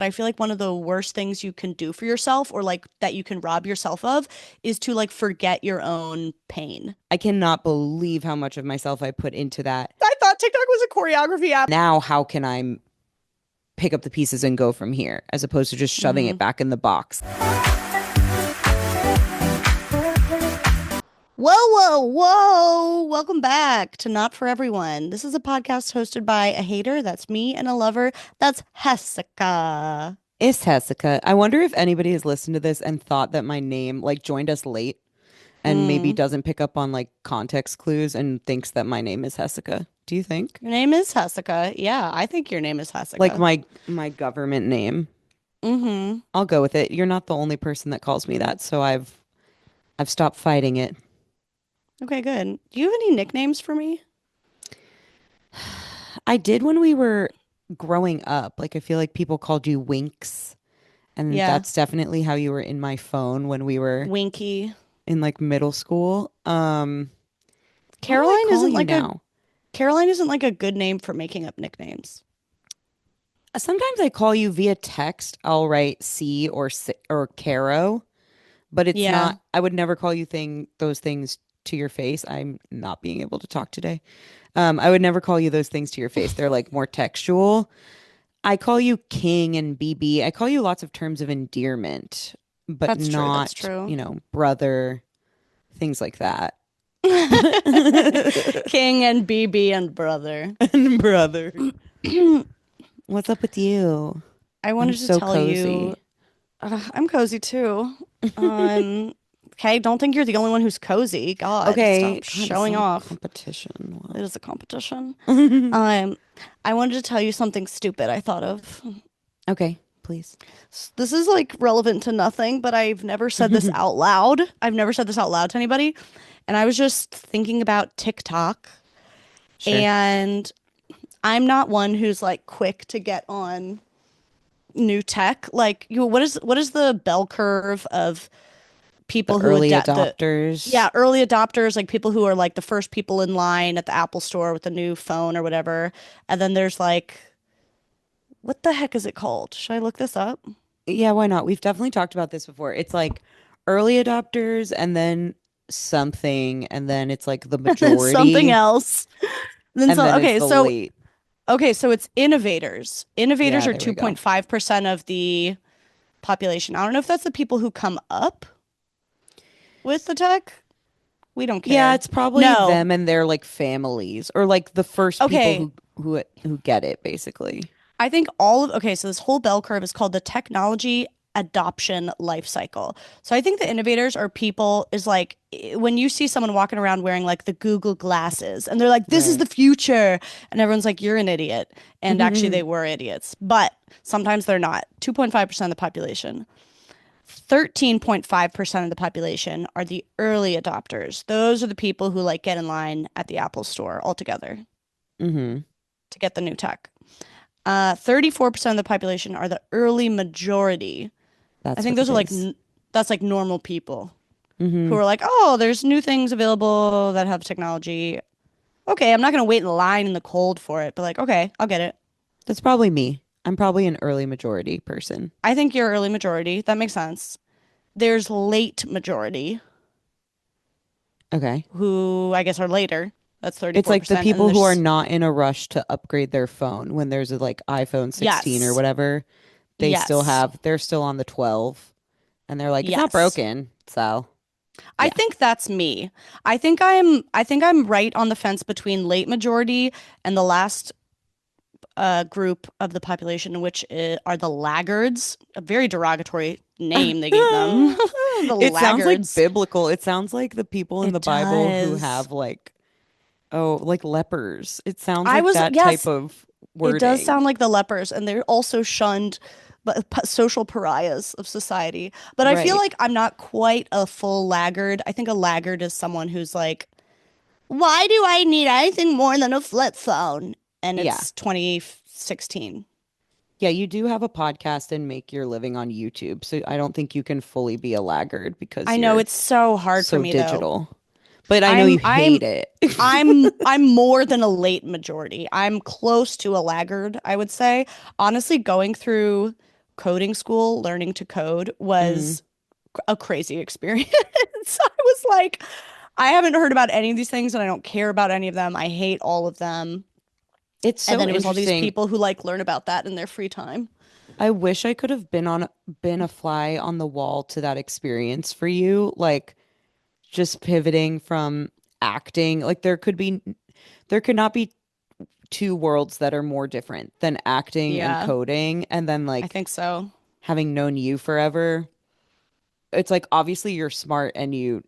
I feel like one of the worst things you can do for yourself or like that you can rob yourself of is to like forget your own pain. I cannot believe how much of myself I put into that. I thought TikTok was a choreography app. Now, how can I pick up the pieces and go from here as opposed to just shoving it Hmm. back in the box? Whoa, whoa, whoa. Welcome back to Not For Everyone. This is a podcast hosted by a hater, that's me, and a lover, that's Jessica. It's Jessica. I wonder if anybody has listened to this and thought that my name like joined us late and maybe Mm. doesn't pick up on like context clues and thinks that my name is Jessica. Do you think? Your name is Jessica. Yeah, I think your name is Like Jessica. my government name. Mm-hmm. I'll go with it. You're not the only person that calls me that, so I've stopped fighting it. Okay, good. Do you have any nicknames for me? I did when we were growing up. Like I feel like people called you Winks, and Yeah, that's definitely how you were in my phone when we were Winky. in like middle school. What do I Caroline call isn't you like a now? Caroline isn't like a good name for making up nicknames. Sometimes I call you via text. I'll write or Caro, but it's Yeah. not. I would never call you those things to your face. I'm not being able to talk today. I would never call you those things to your face. They're like more textual. I call you King and BB. I call you lots of terms of endearment, but That's true. That's not, true. brother, things like that. King and BB and brother. And brother. What's up with you? I I'm wanted to so tell you, cozy. I'm cozy too. Um, okay, don't think you're the only one who's cozy. God, Okay, stop God, it's showing not a off. competition. It is a competition. What? Um, I wanted to tell you something stupid I thought of. Okay, please. This is like relevant to nothing, but I've never said this out loud. I've never said this out loud to anybody. And I was just thinking about TikTok, Sure. and I'm not one who's like quick to get on new tech. Like, what is the bell curve of The people who early adapt the adopters. yeah, early adopters, like people who are like the first people in line at the Apple store with a new phone or whatever. And then there's like, what the heck is it called? Should I look this up? Yeah, why not? We've definitely talked about this before. It's like early adopters and then something, and then it's like the Something majority, else. Then and so then it's okay, the so late. okay, so it's innovators. Innovators Yeah, are there we go. 2.5% of the population. I don't know if that's the people who come up with the tech. We don't Yeah, care. it's probably No. them and their like families or like the first people Okay. who get it basically. I think okay, so this whole bell curve is called the technology adoption life cycle. So I think the innovators are people is like when you see someone walking around wearing like the Google glasses and they're like, this is Right. the future. And everyone's like, you're an idiot. And actually they were idiots, but sometimes they're not. 2.5% of the population. 13.5% of the population are the early adopters. Those are the people who like get in line at the Apple store altogether Mm-hmm. to get the new tech. 34% of the population are the early majority. I That's think what those it are like is. that's like normal people who Mm-hmm. are like, oh, there's new things available that have technology. Okay, I'm not gonna wait in line in the cold for it, but like, okay, I'll get it. That's probably me. I'm probably an early majority person. I think you're early majority. That makes sense. There's late majority Okay. who I guess are later. That's It's like the 34%. And then people who are there's not in a rush to upgrade their phone when there's a like iPhone 16 or yes, whatever. yes, They're still on the 12 and they're like, it's not yes. broken. So, I yeah. think that's me. I think I'm right on the fence between late majority and the last group of the population, which are the laggards, a very derogatory name they gave them. The It sounds like laggards. biblical. It sounds like the people in the It Bible who does. have like, oh, like lepers. It sounds I like was, that type yes, of it does wording. sound like the lepers, and they're also shunned, but social pariahs of society. But I feel Right. like I'm not quite a full laggard. I think a laggard is someone who's like, why do I need anything more than a flip phone? And Yeah. it's 2016. Yeah, you do have a podcast and make your living on YouTube. So I don't think you can fully be a laggard because I know you're it's so hard for so me though. digital. But I know you I'm hate I'm it. I'm more than a late majority. I'm close to a laggard, I would say. Honestly, going through coding school, learning to code Mm. was a crazy experience. I was like, I haven't heard about any of these things and I don't care about any of them. I hate all of them. It's And so then it was all these interesting. people who like learn about that in their free time. I wish I could have been a fly on the wall to that experience for you. Like just pivoting from acting. Like there could not be two worlds that are more different than acting and Yeah, coding. And then I like think so. having known you forever, it's like obviously you're smart and you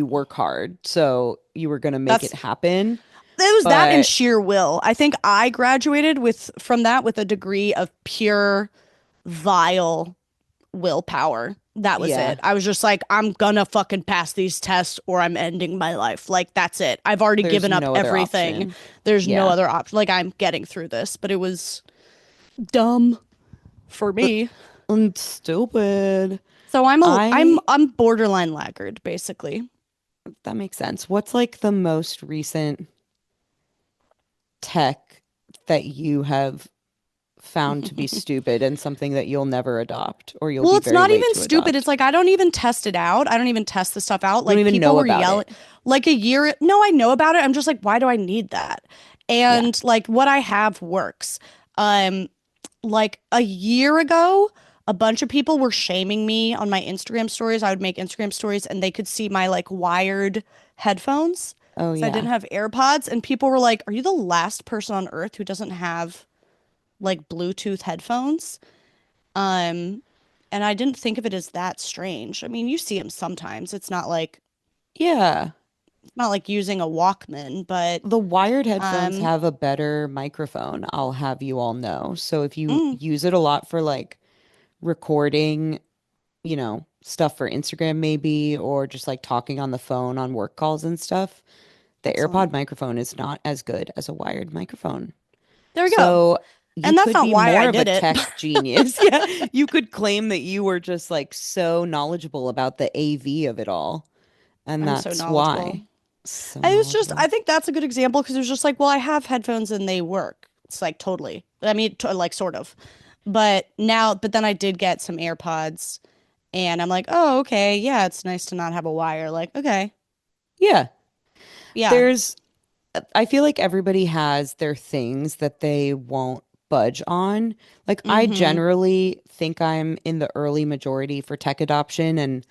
work hard. So you were gonna make it That's happen. it was that and But sheer will. I think I graduated with from that with a degree of pure vile willpower. That was yeah, it. I was just like, I'm gonna fucking pass these tests or I'm ending my life. Like, that's it. I've already there's given up no other everything. option. There's no Yeah. other option. Like, I'm getting through this, but it was dumb for me. And stupid. So I I'm borderline laggard, basically. That makes sense. What's like the most recent tech that you have found to be stupid and something that you'll never adopt or you'll Well, be it's very not late even to stupid. adopt? It's like I don't even test it out. I don't even test the stuff out. You don't Like even people know were about yelling it. like a year. No, I know about it. I'm just like, why do I need that? Yeah. And like what I have works. Um, like a year ago, a bunch of people were shaming me on my Instagram stories. I would make Instagram stories and they could see my like wired headphones. Oh So I yeah. didn't have AirPods and people were like, "Are you the last person on earth who doesn't have like Bluetooth headphones?" Um, and I didn't think of it as that strange. I mean, you see them sometimes. Yeah. It's not like using a Walkman, but The wired headphones um, have a better microphone, I'll have you all know. So if you mm, use it a lot for like recording, stuff for Instagram maybe, or just like talking on the phone on work calls and stuff, the excellent. AirPod microphone is not as good as a wired microphone. There we go. So you And that's could not be why I more of a did it. tech genius. Yeah, you could claim that you were just like so knowledgeable about the AV of it all. And I'm so that's knowledgeable. why. So I was just, knowledgeable. I think that's a good example because it was just like, well, I have headphones and they work. It's like totally. I mean, like sort of. But then I did get some AirPods and I'm like, oh, okay. Yeah, it's nice to not have a wire. Like, okay. Yeah. Yeah. There's I feel like everybody has their things that they won't budge on. Like I Mm-hmm. generally think I'm in the early majority for tech adoption and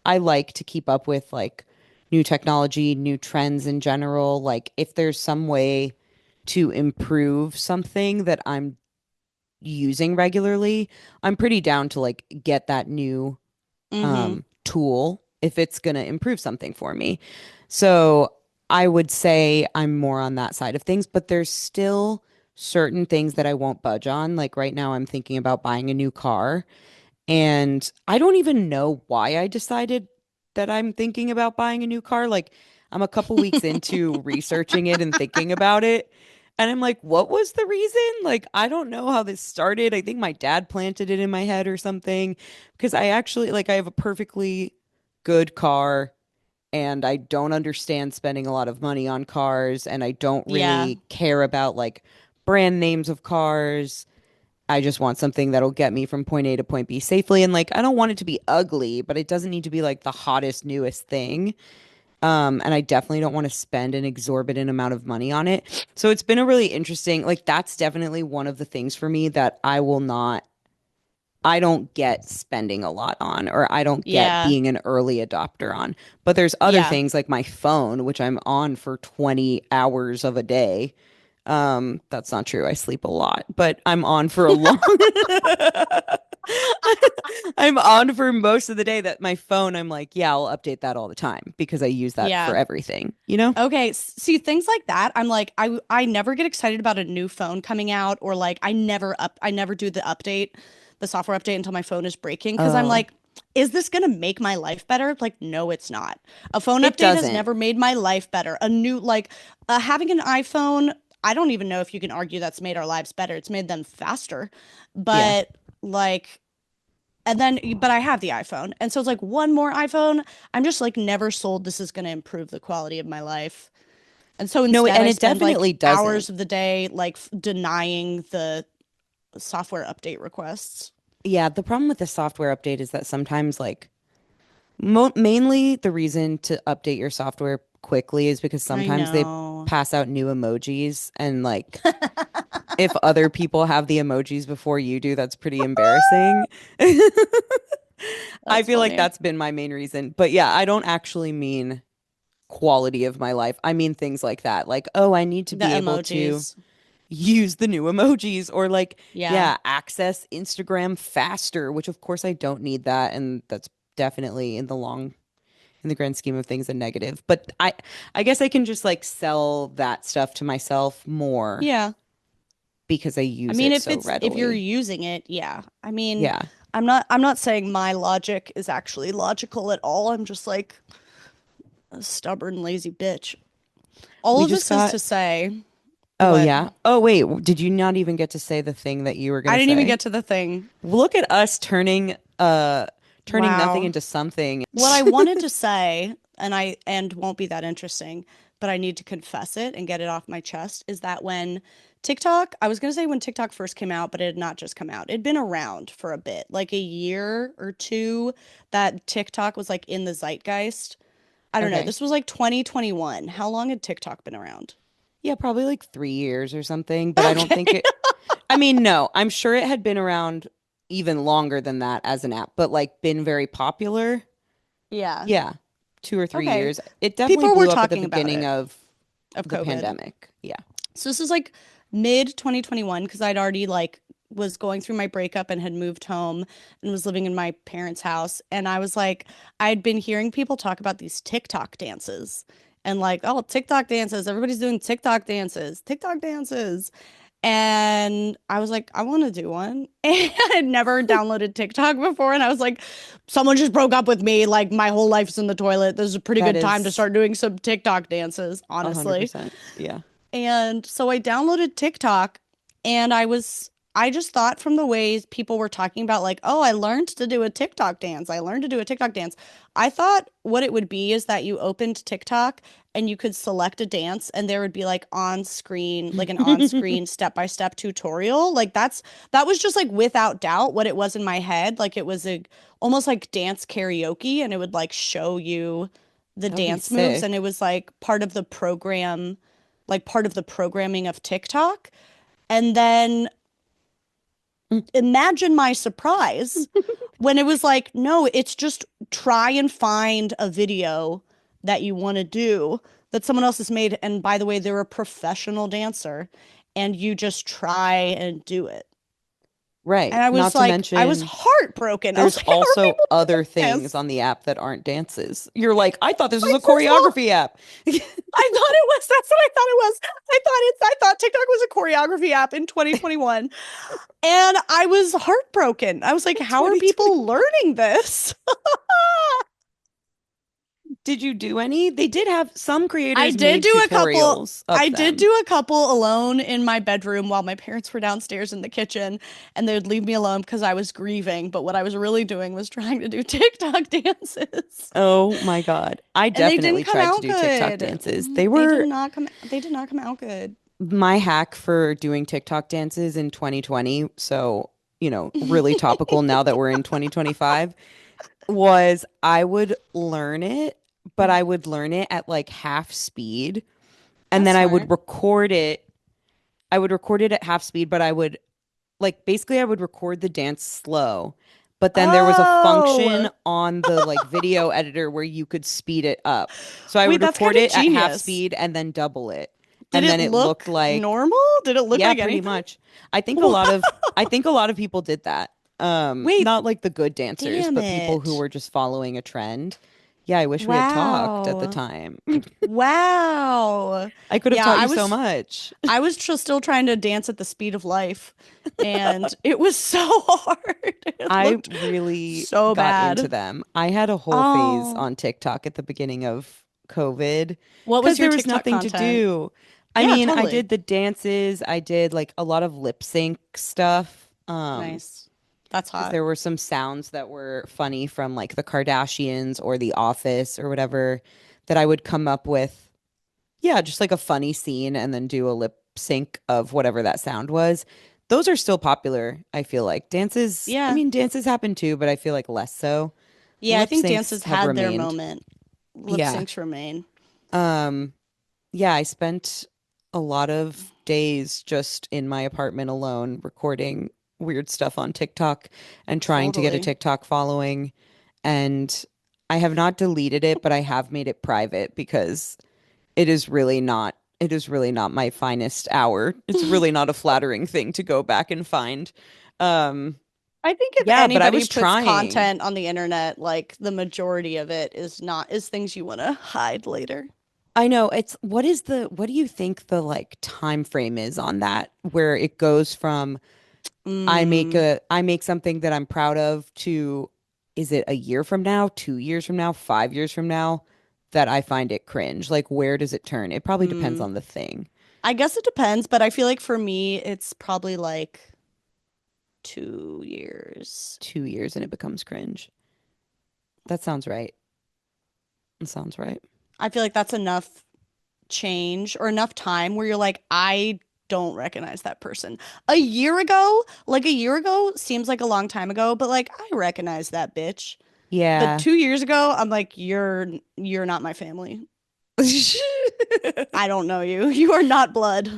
I like to keep up with like new technology, new trends in general. Like if there's some way to improve something that I'm using regularly, I'm pretty down to like get that new Mm-hmm. tool if it's going to improve something for me. So I would say I'm more on that side of things, but there's still certain things that I won't budge on. Like right now, I'm thinking about buying a new car, and I don't even know why I decided that I'm thinking about buying a new car. Like I'm a couple weeks into researching it and thinking about it. And I'm like, what was the reason? Like, I don't know how this started. I think my dad planted it in my head or something because I actually like I have a perfectly good car and I don't understand spending a lot of money on cars and I don't Yeah. really care about like brand names of cars. I just want something that'll get me from point A to point B safely. And like, I don't want it to be ugly, but it doesn't need to be like the hottest, newest thing. And I definitely don't want to spend an exorbitant amount of money on it. So it's been a really interesting, like, that's definitely one of the things for me that I don't get spending a lot on, or I don't get Yeah. being an early adopter on. But there's other Yeah. things like my phone, which I'm on for 20 hours of a day. That's not true. I sleep a lot, but I'm on for a long I'm on for most of the day that my phone, I'm like, yeah, I'll update that all the time because I use that for Yeah. everything, you know? Okay, see things like that. I'm like I never get excited about a new phone coming out or like I never do the update, the software update until my phone is breaking because I'm Oh, like is this going to make my life better? Like no, it's not. A phone it update has doesn't. never made my life better. A new like having an iPhone, I don't even know if you can argue that's made our lives better. It's made them faster. Yeah. But like but I have the iPhone. And so it's like one more iPhone. I'm just like never sold this is going to improve the quality of my life. And so No, instead, and I it spend like definitely doesn't. hours of the day like denying the software update requests. Yeah, the problem with the software update is that sometimes like mo mainly the reason to update your software quickly is because I sometimes they know. pass out new emojis and like if other people have the emojis before you do, that's pretty embarrassing. I That's feel like funny. that's been my main reason. But yeah, I don't actually mean quality of my life. I mean things like that. Like, oh, I need to The be able to emojis. use the new emojis or like, Yeah. yeah, access Instagram faster, which of course I don't need that. And that's definitely in the grand scheme of things, a negative. But I guess I can just like sell that stuff to myself more Yeah. because I I use mean, it if so you're readily. using it, yeah. I mean, Yeah. I'm not saying my logic is actually logical at all. I'm just like a stubborn, lazy bitch. All We of just this is got, to say oh, what? yeah. Oh, wait. Did you not even get to say the thing that you were going I to didn't even say? get to the thing. Look at us turning nothing Wow. into something. What I wanted to say, and won't be that interesting, but I need to confess it and get it off my chest, is that when TikTok, I was gonna say when TikTok first came out, but it had not just come out. It'd been around for a bit, like a year or two, that TikTok was like in the zeitgeist. I don't know. Okay. This was like 2021. How long had TikTok been around? Yeah, probably like 3 years or something, but I don't think Okay. it, I mean, no, I'm sure it had been around even longer than that as an app, but like been very popular. Yeah. Yeah, 2 or 3 years. Okay. It definitely People were blew up at the talking about beginning it of of the COVID. pandemic. Yeah. So this is like mid 2021 because I'd already like was going through my breakup and had moved home and was living in my parents' house. And I was like, I'd been hearing people talk about these TikTok dances and like, oh, TikTok dances. Everybody's doing TikTok dances, TikTok dances. And I was like, I want to do one. And I had never downloaded TikTok before. And I was like, someone just broke up with me. Like, my whole life's in the toilet. This is a pretty That good time to is start doing some TikTok dances, honestly. 100%. Yeah. And so I downloaded TikTok and I just thought from the ways people were talking about, like, oh, I learned to do a TikTok dance. I learned to do a TikTok dance. I thought what it would be is that you opened TikTok and you could select a dance and there would be like on screen, like an on screen step by step tutorial. Like that was just like without doubt what it was in my head. Like it was a almost like dance karaoke and it would like show you the That would be dance moves and it sick. was like part of the program, like part of the programming of TikTok. And then imagine my surprise when it was like, no, it's just try and find a video that you want to do that someone else has made. And by the way, they're a professional dancer and you just try and do it. Right. And I was Not to like, I was mention, heartbroken. I was there's like, how are also people other doing things this? on the app that aren't dances. You're like, I thought this was Like, a first of all, choreography app. I thought it was, that's what I thought it was. I thought TikTok was a choreography app in 2021. And I was heartbroken. I was like, how are 2020. people learning this? Did you do any? They did have some I creators did made do a couple. tutorials I of did them. do a couple alone in my bedroom while my parents were downstairs in the kitchen, and they would leave me alone because I was grieving. But what I was really doing was trying to do TikTok dances, Oh my God. I and they didn't definitely come tried to out do TikTok good. dances. They They did were not come. They did not come out good. my hack for doing TikTok dances in 2020. So, really topical now that we're in 2025 was I would learn it, but I would learn it at like half speed and That's then I would smart. record it. I would record it at half speed, but I would like basically I would record the dance slow. But then there was a function Oh, on the like video editor where you could speed it up. So I wait, would that's kind record of it at half genius. speed and then double it. Did And it then it looked look like, normal? Did it look yeah, like pretty anything? much. I think a Wow. lot of I think a lot of people did that. Wait, Not like the good dancers, damn but people who it. were just following a trend. Yeah, I wish we had talked at the Wow. time. Wow. I could have Yeah, taught you so much. I was just still trying to dance at the speed of life and it was so hard. It I looked really so got into bad. them. I had a whole phase Oh. on TikTok at the beginning of COVID What was because your there was TikTok nothing to content? do. I Yeah, mean, I totally. did the dances, I did like a lot of lip sync stuff. Nice. That's Because hot. there were some sounds that were funny from like the Kardashians or The Office or whatever that I would come up with. Yeah, just like a funny scene and then do a lip sync of whatever that sound was. those are still popular, I feel like. Dances, I Yeah. mean, dances happen too, but I feel like less so. Yeah, I Lip think syncs dances have had their remained. moment. Lip Yeah. syncs remain. Um, yeah, I spent a lot of days just in my apartment alone recording weird stuff on TikTok and trying to get a Totally. TikTok following. And I have not deleted it, but I have made it private because it is really not my finest hour. It's really not a flattering thing to go back and find. Um, I think if yeah, but I anybody was puts trying. content on the internet, like the majority of it is things you want to hide later. I know it's what do you think the like time frame is on that where it goes from Mm, I make something that I'm proud of to is it a year from now, 2 years from now, 5 years from now that I find it cringe? Like where does it turn? It probably depends mm. on the thing. I guess it depends, but I feel like for me, it's probably like 2 years. 2 years and it becomes cringe. That sounds right. That sounds right. I feel like that's enough change or enough time where you're like, I don't recognize that person. A year ago seems like a long time ago, but like I recognize that bitch. But Yeah. 2 years ago, I'm like, you're not my family. I don't know you. You are not blood.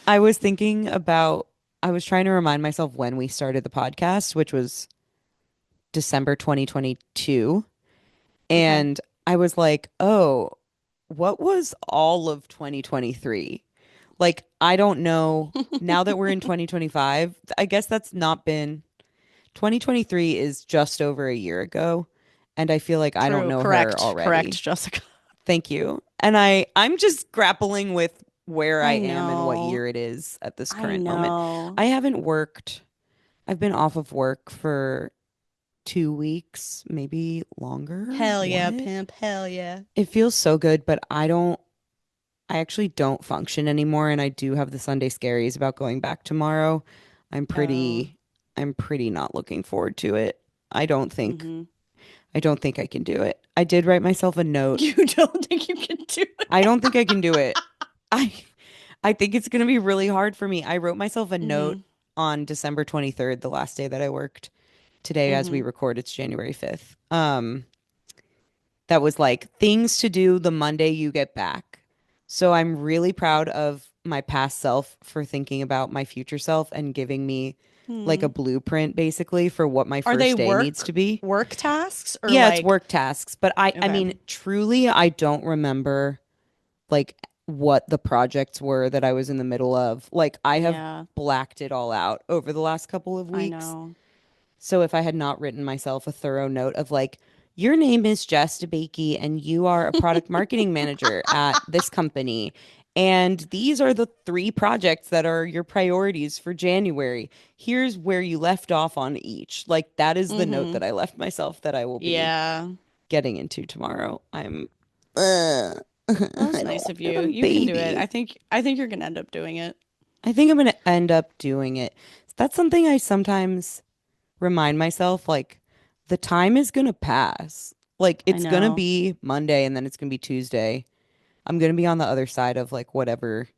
I was thinking about, I was trying to remind myself when we started the podcast, which was December 2022. Okay. And I was like, oh, what was all of 2023? Like, I don't know. Now that we're in 2025, I guess that's not been 2023 is just over a year ago. And I feel like I don't True. know her Correct. already. Correct, Jessica. Thank you. And I'm just grappling with where I I am and what know. year it is at this I current moment. know. I haven't worked. I've been off of work for 2 weeks, maybe longer. Hell yeah, What? pimp. Hell yeah. It feels so good, but I actually don't function anymore. And I do have the Sunday scaries about going back tomorrow. I'm Oh. pretty, I'm pretty not looking forward to it. I don't think, Mm-hmm. I don't think I can do it. I did write myself a note. You don't think you can do I it? don't think I can do it. I, I think it's going to be really hard for me. I wrote myself a note Mm-hmm. on December 23rd, the last day that I worked. Today, as we Mm-hmm. record, it's January 5th. That was like things to do the Monday you get back. So I'm really proud of my past self for thinking about my future self and giving me like a Hmm. blueprint basically for what my Are they first day needs to be. work tasks or Yeah, it's like work tasks, but I okay. mean truly I don't remember like what the projects were that I was in the middle of. Like I have Yeah, blacked it all out over the last couple of I weeks. know. So if I had not written myself a thorough note of like, your name is Jess DeBakey and you are a product marketing manager at this company. And these are the three projects that are your priorities for January. Here's where you left off on each. Like that is the note Mm-hmm. that I left myself that I will be Yeah. getting into tomorrow. Uh, Well, that's I don't nice want of to have you. a You can do it. baby. I think you're gonna end up doing it. I think I'm going to end up doing it. That's something I sometimes remind myself like the time is gonna pass. Like I it's gonna know. be Monday and then it's gonna be Tuesday. I'm gonna be on the other side of like whatever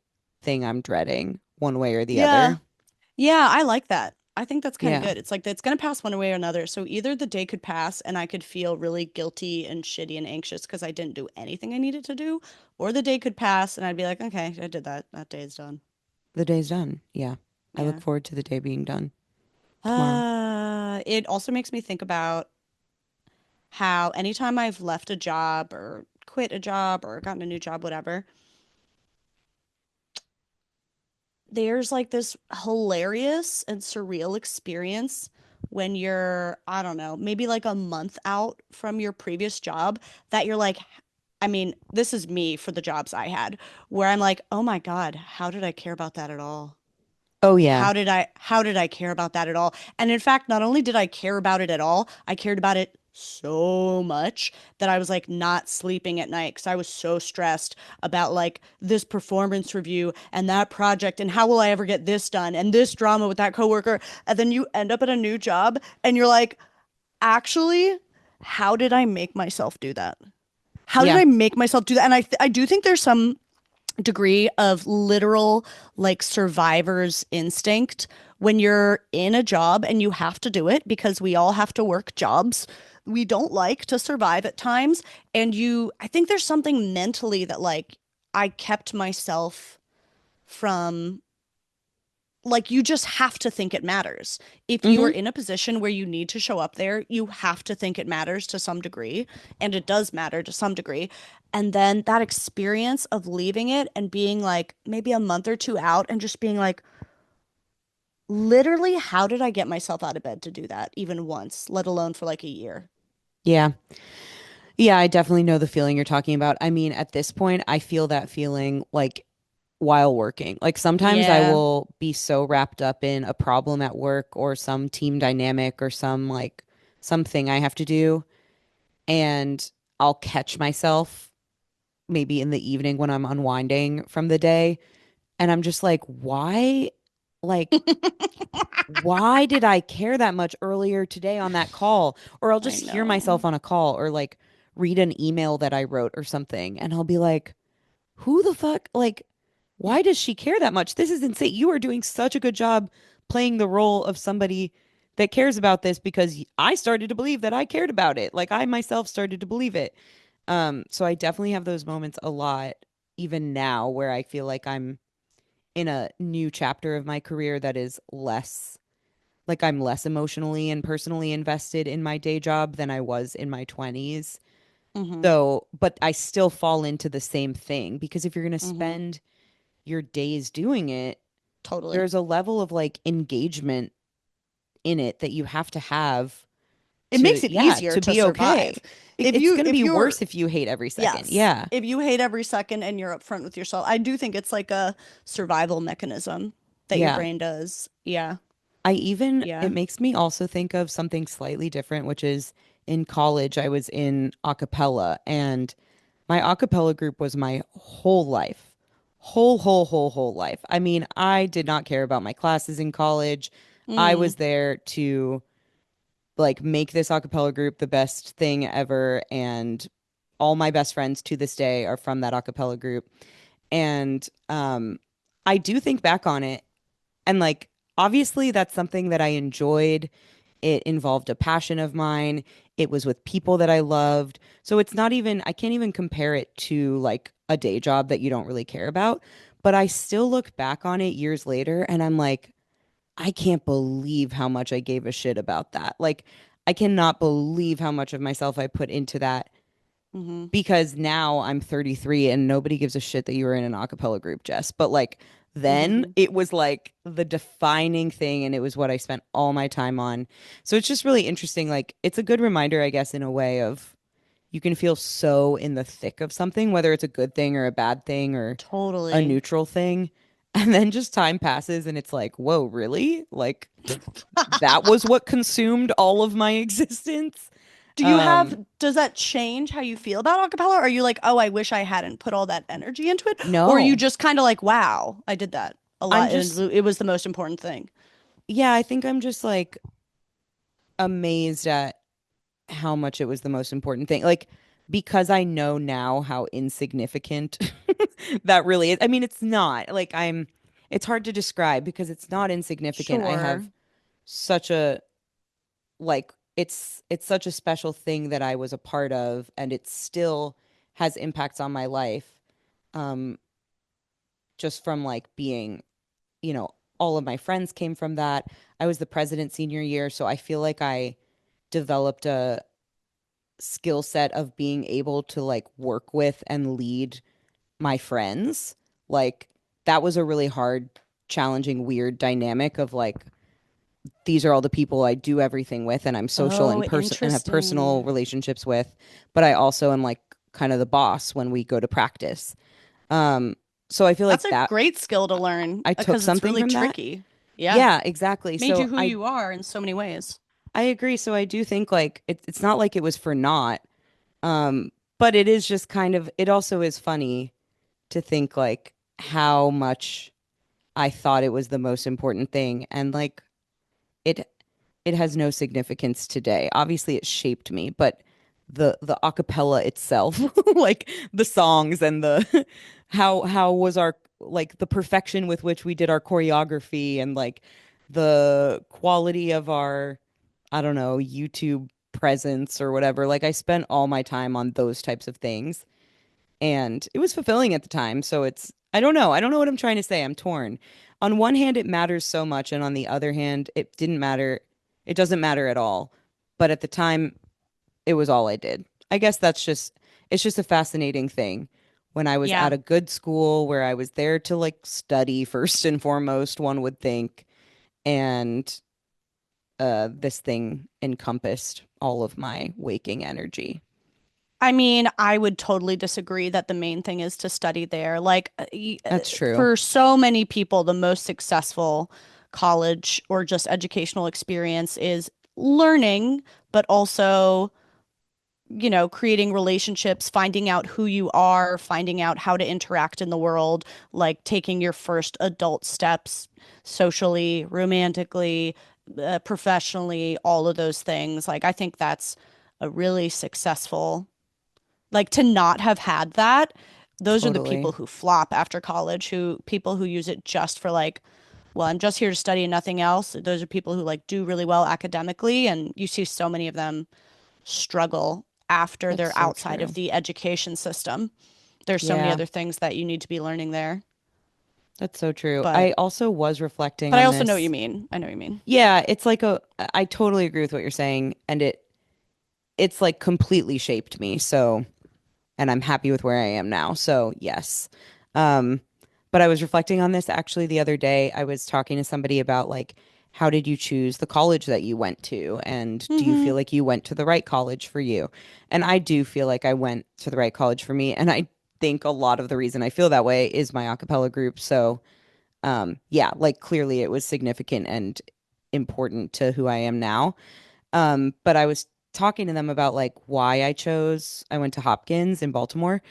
thing I'm dreading, one way or the Yeah. other. Yeah, I like that. I think that's kind of Yeah. good. It's like it's gonna pass one way or another. So either the day could pass and I could feel really guilty and shitty and anxious because I didn't do anything I needed to do, or the day could pass and I'd be like, okay, I did that. That day is done. The day's done. Yeah. I look Yeah. forward to the day being done tomorrow. It also makes me think about how anytime I've left a job or quit a job or gotten a new job, whatever, there's like this hilarious and surreal experience when you're, I don't know, maybe like a month out from your previous job that you're like, I mean, this is me for the jobs I had, where I'm like, oh my God, how did I care about that at all? Oh yeah. How did I care about that at all? And in fact, not only did I care about it at all, I cared about it so much that I was like not sleeping at night because I was so stressed about like this performance review and that project and how will I ever get this done and this drama with that coworker. And then you end up at a new job and you're like, actually, how did I make myself do that? How did Yeah. I make myself do that? And I do think there's some degree of literal like survivor's instinct when you're in a job and you have to do it because we all have to work jobs we don't like to survive at times. And I think there's something mentally that like I kept myself from like you just have to think it matters. If you are Hmm. in a position where you need to show up there, you have to think it matters to some degree, and it does matter to some degree. And then that experience of leaving it and being like maybe a month or two out and just being like, literally, how did I get myself out of bed to do that even once, let alone for like a year? Yeah. Yeah, I definitely know the feeling you're talking about. I mean, at this point, I feel that feeling like while working. Like sometimes I Yeah. will be so wrapped up in a problem at work or some team dynamic or some like something I have to do, and I'll catch myself maybe in the evening when I'm unwinding from the day, and I'm just like, like why did I care that much earlier today on that call? Or I'll I just hear know. myself on a call or like read an email that I wrote or something, and I'll be like, who the fuck? Like, why does she care that much? This is insane. You are doing such a good job playing the role of somebody that cares about this because I started to believe that I cared about it. Like I myself started to believe it. So I definitely have those moments a lot, even now, where I feel like I'm in a new chapter of my career that is less like I'm less emotionally and personally invested in my day job than I was in my 20s. Mm-hmm. So, but I still fall into the same thing because if you're going to Mm-hmm. spend your days doing it, Totally. there's a level of like engagement in it that you have It makes it yeah, easier to to be survive. okay. It's going to If be you're worse if you hate every second. yes, Yeah. if you hate every second and you're upfront with yourself, I do think it's like a survival mechanism that your Yeah. brain does. Yeah. It Yeah. makes me also think of something slightly different, which is in college, I was in a cappella, and my a cappella group was my whole life. Whole life. I mean, I did not care about my classes in college. I Mm. was there to like make this a cappella group the best thing ever. And all my best friends to this day are from that a cappella group. And I do think back on it and like, obviously, that's something that I enjoyed. It involved a passion of mine. It was with people that I loved. So it's not even, I can't even compare it to like a day job that you don't really care about. But I still look back on it years later and I'm like, I can't believe how much I gave a shit about that. Like, I cannot believe how much of myself I put into that Mm-hmm. because now I'm 33 and nobody gives a shit that you were in an a cappella group, Jess. But like then Mm-hmm. it was like the defining thing and it was what I spent all my time on. So it's just really interesting. Like it's a good reminder, I guess, in a way of you can feel so in the thick of something, whether it's a good thing or a bad thing or a Totally. neutral thing. And then just time passes and it's like, whoa, really? Like that was what consumed all of my existence. Um, Does that change how you feel about acapella? Or are you like, oh, I wish I hadn't put all that energy into it? Or are you no, just kind of like, wow, I did that a I'm lot and just it was the most important thing? yeah, I think I'm just like amazed at how much it was the most important thing. Like, because I know now how insignificant that really is. I mean, it's not like it's hard to describe because it's not insignificant. I Sure. have such a, like, it's such a special thing that I was a part of, and it still has impacts on my life. Um, just from like being, you know, all of my friends came from that. I was the president senior year, so I feel like I developed a skill set of being able to like work with and lead my friends. Like that was a really hard, challenging, weird dynamic of like these are all the people I do everything with and I'm social Oh, and have personal interesting. relationships with, but I also am like kind of the boss when we go to practice. Um so I feel That's like a that great skill to learn I took because it's something really from that. tricky. Yeah. Yeah, exactly. Made So you who you are in so many ways. I agree. So I do think like it's not like it was for naught. But it is just kind of it also is funny to think like how much I thought it was the most important thing and like it it has no significance today. Obviously it shaped me, but the acapella itself, like the songs and the how was our like the perfection with which we did our choreography and like the quality of our, I don't know, YouTube presence or whatever. Like I spent all my time on those types of things and it was fulfilling at the time. So it's, I don't know. I don't know what I'm trying to say. I'm torn. On one hand, it matters so much. And on the other hand, it didn't matter. It doesn't matter at all. But at the time, it was all I did. I guess it's just a fascinating thing. When I was Yeah. at a good school where I was there to like study first and foremost, one would think, and this thing encompassed all of my waking energy. I mean, I would totally disagree that the main thing is to study there. Like, That's true. for so many people, the most successful college or just educational experience is learning, but also, creating relationships, finding out who you are, finding out how to interact in the world, like taking your first adult steps socially, romantically, professionally, all of those things. Like, I think that's a really successful, like to not have had that, those are the Totally. people who flop after college, people who use it just for like, well, I'm just here to study and nothing else. Those are people who like do really well academically, and you see so many of them struggle after That's they're so outside of true. the education system. There's so many Yeah, other things that you need to be learning there. that's so true. But I also was reflecting but I on also know what you this. mean. I know what you mean. Yeah, it's like I totally agree with what you're saying, and it's like completely shaped me. So, and I'm happy with where I am now. So, yes. Um, but I was reflecting on this actually the other day. I was talking to somebody about like, how did you choose the college that you went to? And do you Mm-hmm. feel like you went to the right college for you? And I do feel like I went to the right college for me. And I think a lot of the reason I feel that way is my a cappella group. So, yeah, like clearly it was significant and important to who I am now. But I was talking to them about like why I went to Hopkins in Baltimore,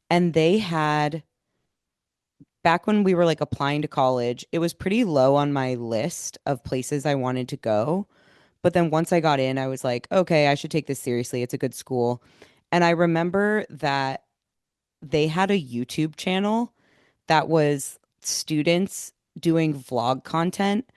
and they had back when we were like applying to college, it was pretty low on my list of places I wanted to go. But then once I got in, I was like, okay, I should take this seriously. It's a good school. And I remember that they had a YouTube channel that was students doing vlog content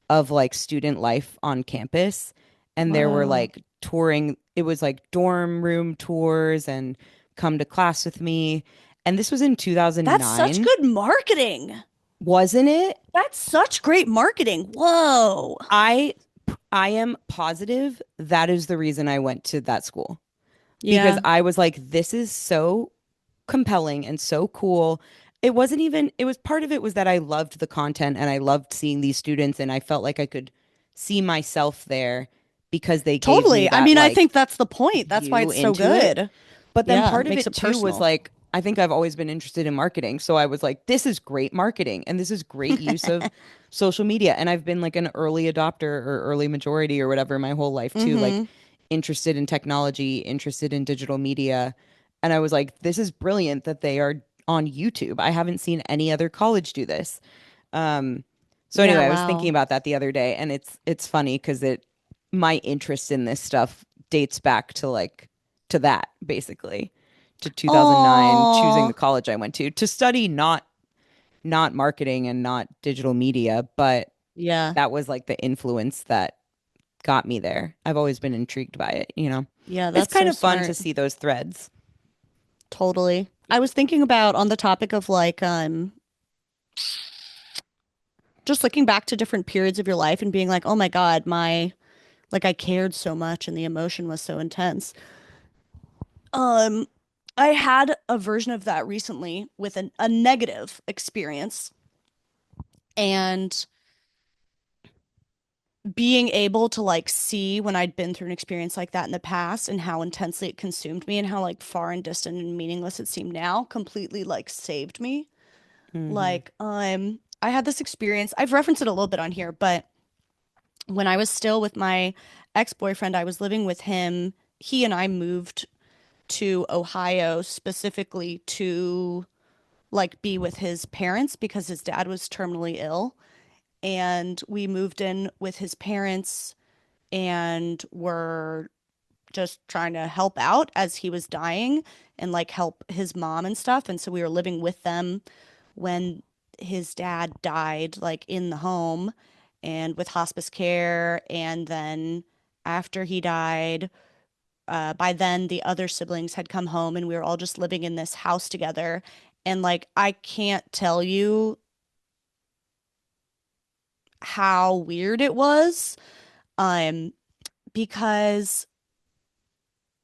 of like student life on campus. And there were Whoa. like touring, it was like dorm room tours and come to class with me. And this was in That's such 2009, good marketing. wasn't it? That's such great marketing. Whoa. I I am positive that is the reason I went to that school because Yeah, I was like, this is so compelling and so cool. It wasn't even, it was part of it was that I loved the content and I loved seeing these students and I felt like I could see myself there because they gave me totally. I that mean, I like think that's the point. That's why view it's so into it. good. But then Yeah, part it of makes it it too was personal. like, I think I've always been interested in marketing. So I was like, this is great marketing and this is great use of social media. And I've been like an early adopter or early majority or whatever my whole life too, like Mm-hmm. interested in technology, interested in digital media. And I was like, this is brilliant that they are on YouTube. I haven't seen any other college do this. Um, so Yeah, anyway, I was thinking wow. about that the other day, and it's funny because it my interest in this stuff dates back to like to that basically to 2009 choosing the Oh, college I went to study not marketing and not digital media, but yeah. that was like the influence that got me there. I've always been intrigued by it, you know. Yeah, It's that's kind so of fun to smart. see those threads. Totally. I was thinking about on the topic of like just looking back to different periods of your life and being like, "Oh my God, my like I cared so much and the emotion was so intense." Um I had a version of that recently with a negative experience, and being able to like see when I'd been through an experience like that in the past and how intensely it consumed me and how like far and distant and meaningless it seemed now completely like saved me. Hmm. Like, I had this experience. I've referenced it a little bit on here, but when I was still with my ex-boyfriend, I was living with him. He and I moved to Ohio specifically to like be with his parents because his dad was terminally ill. And we moved in with his parents and were just trying to help out as he was dying and like help his mom and stuff. And so we were living with them when his dad died, like in the home. and with hospice care. And then after he died, by then the other siblings had come home and we were all just living in this house together. And like, I can't tell you how weird it was. Um, because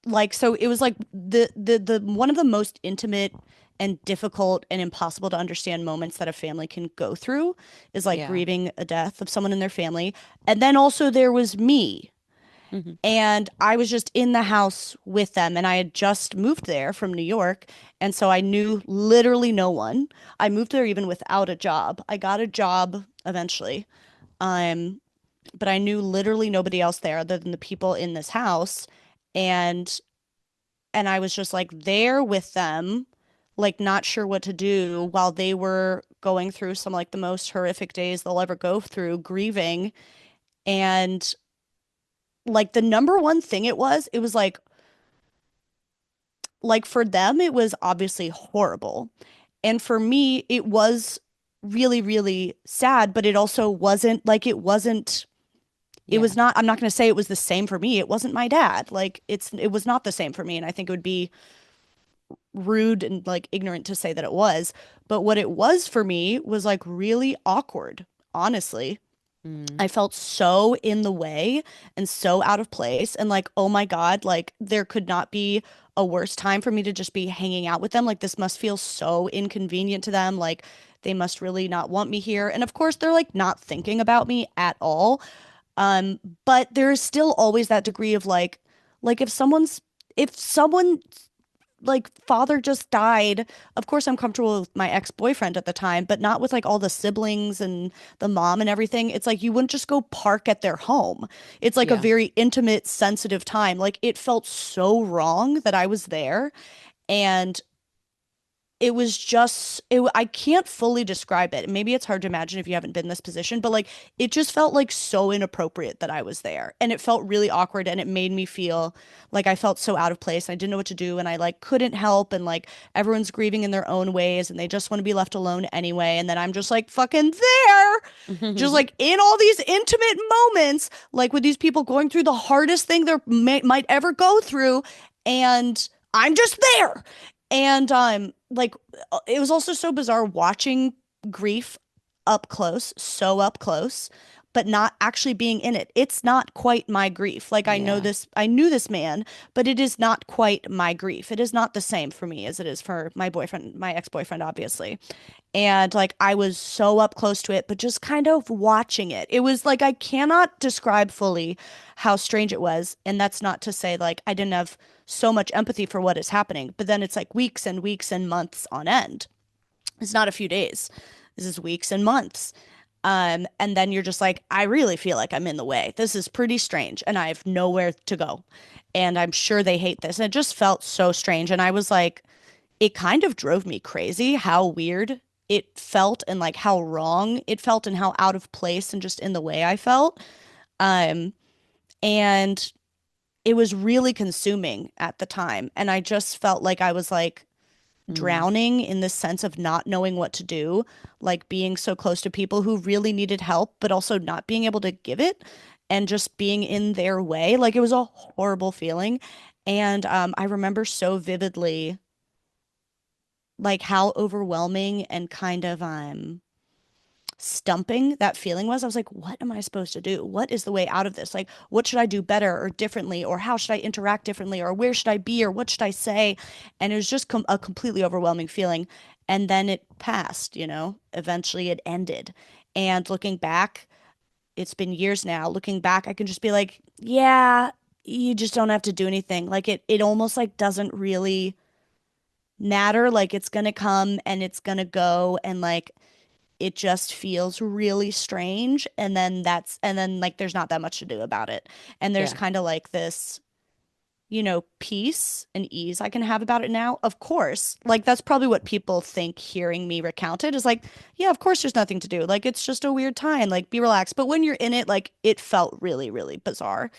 like, so it was like the one of the most intimate and difficult and impossible to understand moments that a family can go through is like Yeah. grieving a death of someone in their family. And then also there was me. Hmm. And I was just in the house with them, and I had just moved there from New York. And so I knew literally no one. I moved there even without a job. I got a job eventually. Um, but I knew literally nobody else there other than the people in this house. And I was just like there with them, like not sure what to do while they were going through some like the most horrific days they'll ever go through, grieving. And like the number one thing it was like for them, it was obviously horrible. And for me, it was really, really sad, but it also wasn't like it Yeah. was not, I'm not going to say it was the same for me. It wasn't my dad. Like it was not the same for me. And I think it would be rude and like ignorant to say that it was. But what it was for me was like really awkward, honestly. Mm. I felt so in the way and so out of place. And like, oh my God, like there could not be a worse time for me to just be hanging out with them. Like, this must feel so inconvenient to them. Like, they must really not want me here. And of course, they're like not thinking about me at all. But there's still always that degree of like if someone like father just died, of course I'm comfortable with my ex-boyfriend at the time, but not with like all the siblings and the mom and everything. It's like you wouldn't just go park at their home. It's like a Yeah. very intimate, sensitive time. Like it felt so wrong that I was there. And it was just I can't fully describe it. Maybe it's hard to imagine if you haven't been in this position, but like it just felt like so inappropriate that I was there. And it felt really awkward and it made me feel like I felt so out of place. I didn't know what to do and I like couldn't help and like everyone's grieving in their own ways and they just want to be left alone anyway. And then I'm just like fucking there. Just like in all these intimate moments, like with these people going through the hardest thing they might ever go through, and I'm just there. And like it was also so bizarre watching grief up close, so up close, but not actually being in it. It's not quite my grief. Like Yeah. I knew this man, but it is not quite my grief. It is not the same for me as it is for my boyfriend, my ex-boyfriend, obviously. And like I was so up close to it, but just kind of watching it. It was like I cannot describe fully how strange it was. And that's not to say like I didn't have so much empathy for what is happening, but then it's like weeks and weeks and months on end. It's not a few days. This is weeks and months. And then you're just like, I really feel like I'm in the way. This is pretty strange, and I have nowhere to go. And I'm sure they hate this. And it just felt so strange. And I was like, it kind of drove me crazy how weird it felt and like how wrong it felt and how out of place and just in the way I felt. Um, and it was really consuming at the time. And I just felt like I was like Mm. drowning in the sense of not knowing what to do, like being so close to people who really needed help, but also not being able to give it and just being in their way. Like it was a horrible feeling. And I remember so vividly like how overwhelming and kind of stumping that feeling was. I was like, what am I supposed to do? What is the way out of this? Like, what should I do better or differently? Or how should I interact differently? Or where should I be? Or what should I say? And it was just a completely overwhelming feeling. And then it passed, you know, eventually it ended. And looking back, it's been years now. Looking back, I can just be like, yeah, you just don't have to do anything. Like it almost like doesn't really matter. Like it's gonna come and it's gonna go. And like it just feels really strange and then like there's not that much to do about it and there's Yeah. kind of like this peace and ease I can have about it now. Of course, like that's probably what people think hearing me recount it is like, yeah, of course there's nothing to do, like it's just a weird time, like be relaxed. But when you're in it, like it felt really really bizarre.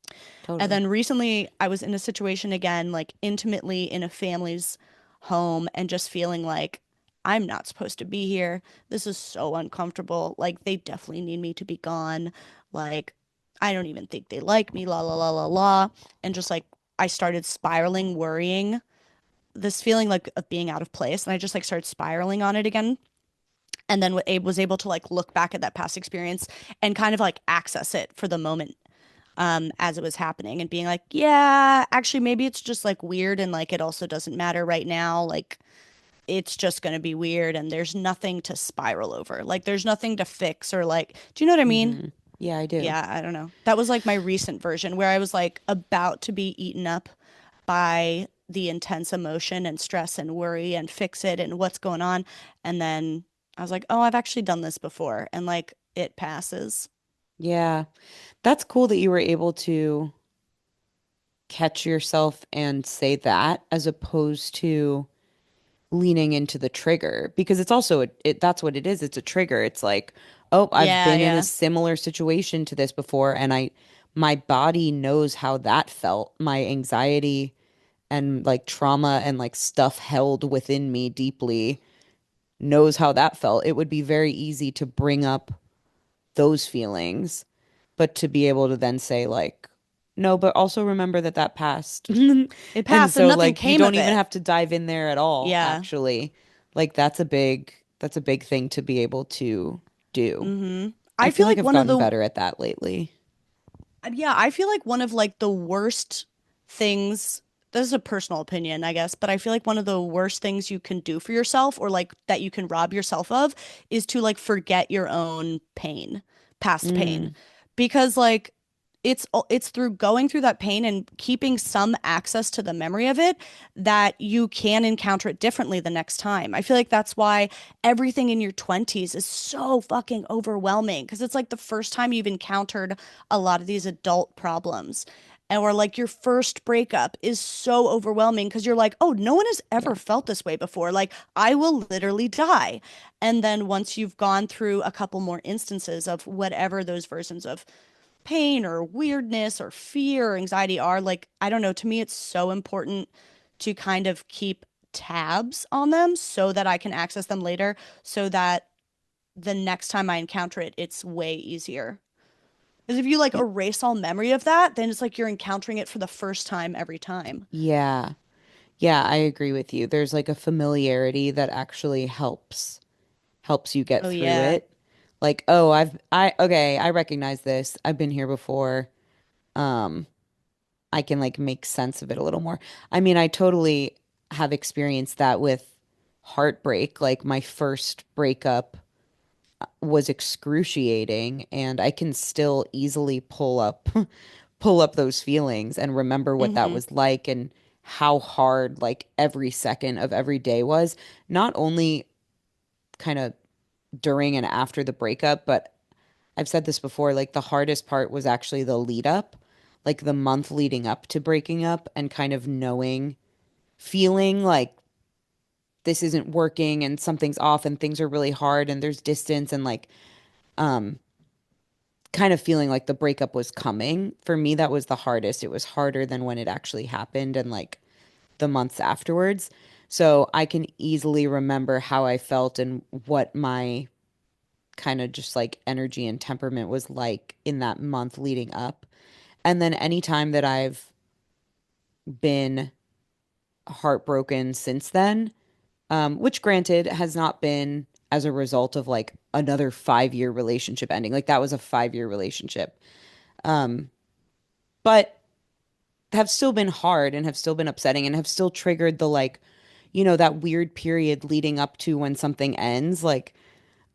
And Totally. then recently I was in a situation again, like intimately in a family's home and just feeling like I'm not supposed to be here. This is so uncomfortable. Like, they definitely need me to be gone. Like, I don't even think they like me, la, la, la, la, la. And just like, I started spiraling, worrying, this feeling like of being out of place. And I just like started spiraling on it again. And then was able to like look back at that past experience and kind of like access it for the moment as it was happening and being like, yeah, actually, maybe it's just like weird and like it also doesn't matter right now. Like, it's just going to be weird and there's nothing to spiral over. Like there's nothing to fix or like, do you know what I mean? Yeah, I do. Yeah, I don't know. That was like my recent version where I was like about to be eaten up by the intense emotion and stress and worry and fix it and what's going on. And then I was like, oh, I've actually done this before. And like it passes. Yeah. That's cool that you were able to catch yourself and say that as opposed to leaning into the trigger because it's also that's what it is. It's a trigger. It's like, oh, I've Yeah, been in a yeah. similar situation to this before and my body knows how that felt. My anxiety and like trauma and like stuff held within me deeply knows how that felt. It would be very easy to bring up those feelings, but to be able to then say like, no, but also remember that that passed. It And passed and so nothing like you came don't of even it. have to dive in there at all, Yeah. actually. Like that's a big thing to be able to do. hmm I I feel feel like like I've one of gotten the better at that lately. Yeah, I feel like one of like the worst things, this is a personal opinion, I guess, but I feel like one of the worst things you can do for yourself or like that you can rob yourself of is to like forget your own pain, past pain. Mm, Because like it's through going through that pain and keeping some access to the memory of it that you can encounter it differently the next time. I feel like that's why everything in your 20s is so fucking overwhelming because it's like the first time you've encountered a lot of these adult problems. And or like your first breakup is so overwhelming because you're like, oh, no one has yeah. ever felt this way before. Like, I will literally die. And then once you've gone through a couple more instances of whatever those versions of pain or weirdness or fear or anxiety are, like, I don't know, to me, it's so important to kind of keep tabs on them so that I can access them later, so that the next time I encounter it, it's way easier. Because if you like Y- erase all memory of that, then it's like you're encountering it for the first time every time. Yeah. Yeah, I agree with you. There's like a familiarity that actually helps you get Oh, through yeah. it. Like, oh, I okay, I recognize this. I've been here before. Um, I can like make sense of it a little more. I mean, I totally have experienced that with heartbreak. Like my first breakup was excruciating and I can still easily pull up those feelings and remember what that Mm-hmm. was like and how hard like every second of every day was. Not only kind of during and after the breakup, but I've said this before, like the hardest part was actually the lead up, like the month leading up to breaking up and kind of knowing, feeling like this isn't working and something's off and things are really hard and there's distance and like um kind of feeling like the breakup was coming. For me, that was the hardest. It was harder than when it actually happened and like the months afterwards. So I can easily remember how I felt and what my kind of just like energy and temperament was like in that month leading up. And then anytime that I've been heartbroken since then, which granted has not been as a result of like another 5 year relationship ending. Like that was a 5 year relationship. Um, but have still been hard and have still been upsetting and have still triggered the like, that weird period leading up to when something ends. Like,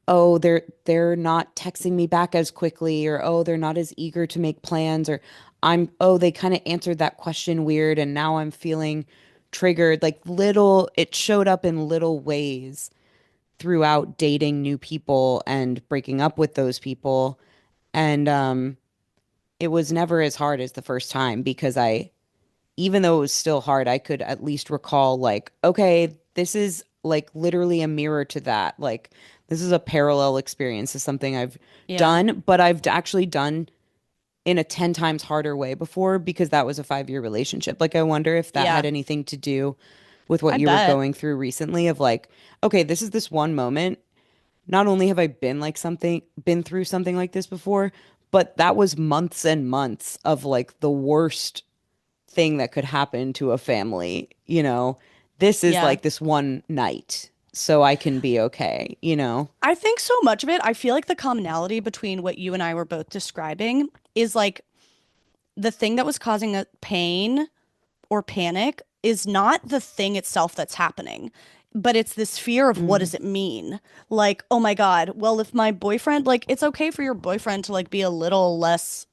oh, they're not texting me back as quickly, or oh, they're not as eager to make plans, or they kind of answered that question weird, and now I'm feeling triggered. Like it showed up in little ways throughout dating new people and breaking up with those people. And it was never as hard as the first time because even though it was still hard, I could at least recall, like, okay, this is like literally a mirror to that. Like, this is a parallel experience to something I've Yeah. done, but actually done in a 10 times harder way before because that was a 5 year relationship. Like, I wonder if that had Yeah. anything to do. with what I you were bet. going through recently of like, okay, this is this one moment. Not only have I been through something like this before, but that was months and months of like the worst thing that could happen to a family, you know. This is Yeah. like this one night, so I can be okay, you know. I think so much of it, I feel like the commonality between what you and I were both describing is like the thing that was causing a pain or panic is not the thing itself that's happening, but it's this fear of what Mm, does it mean? Like, oh my God, well, if my boyfriend, like, it's okay for your boyfriend to like be a little less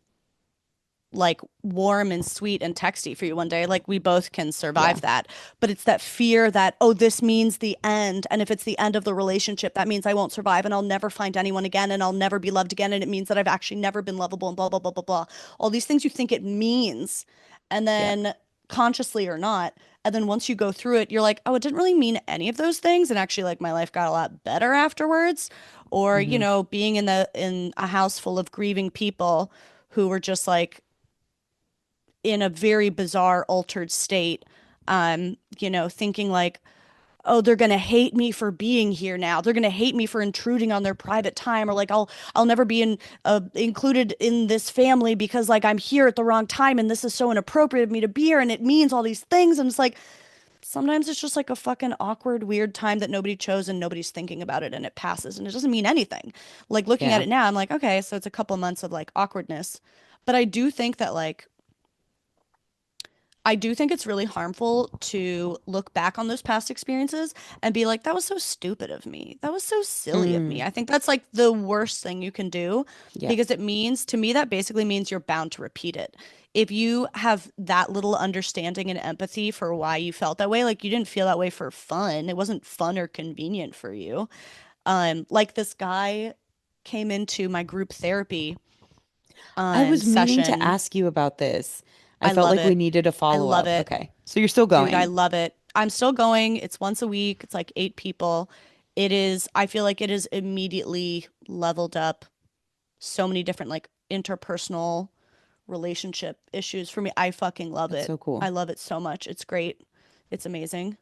like warm and sweet and texty for you one day. Like we both can yeah, survive that. But it's that fear that, oh, this means the end. And if it's the end of the relationship, that means I won't survive and I'll never find anyone again and I'll never be loved again. And it means that I've actually never been lovable and blah, blah, blah, blah, blah. All these things you think it means. And yeah. then consciously or not. And then once you go through it, you're like, oh, it didn't really mean any of those things. And actually, like my life got a lot better afterwards. Or, Hmm. being in a house full of grieving people who were just like in a very bizarre altered state, thinking like, oh, they're gonna hate me for being here now, they're gonna hate me for intruding on their private time, or like I'll never be included in this family because like I'm here at the wrong time and this is so inappropriate of me to be here and it means all these things. And it's like sometimes it's just like a fucking awkward weird time that nobody chose and nobody's thinking about it and it passes and it doesn't mean anything. Like looking at Yeah. it now, I'm like, okay, so it's a couple months of like awkwardness. But I do think that like I do think it's really harmful to look back on those past experiences and be like, that was so stupid of me. That was so silly of me. Mm, I think that's like the worst thing you can do yeah. because it means, to me, that basically means you're bound to repeat it. If you have that little understanding and empathy for why you felt that way, like you didn't feel that way for fun, it wasn't fun or convenient for you. Like this guy came into my group therapy I was meaning to session. ask you about this. I I felt love like we it. needed a I follow love up. it. Okay. So you're still Dude, I going. love it. I'm still going. It's once a week. It's like 8 people. It is, I feel like it is immediately leveled up so many different like interpersonal relationship issues for me. I fucking love That's it. so cool. I love it so much. It's great. It's amazing.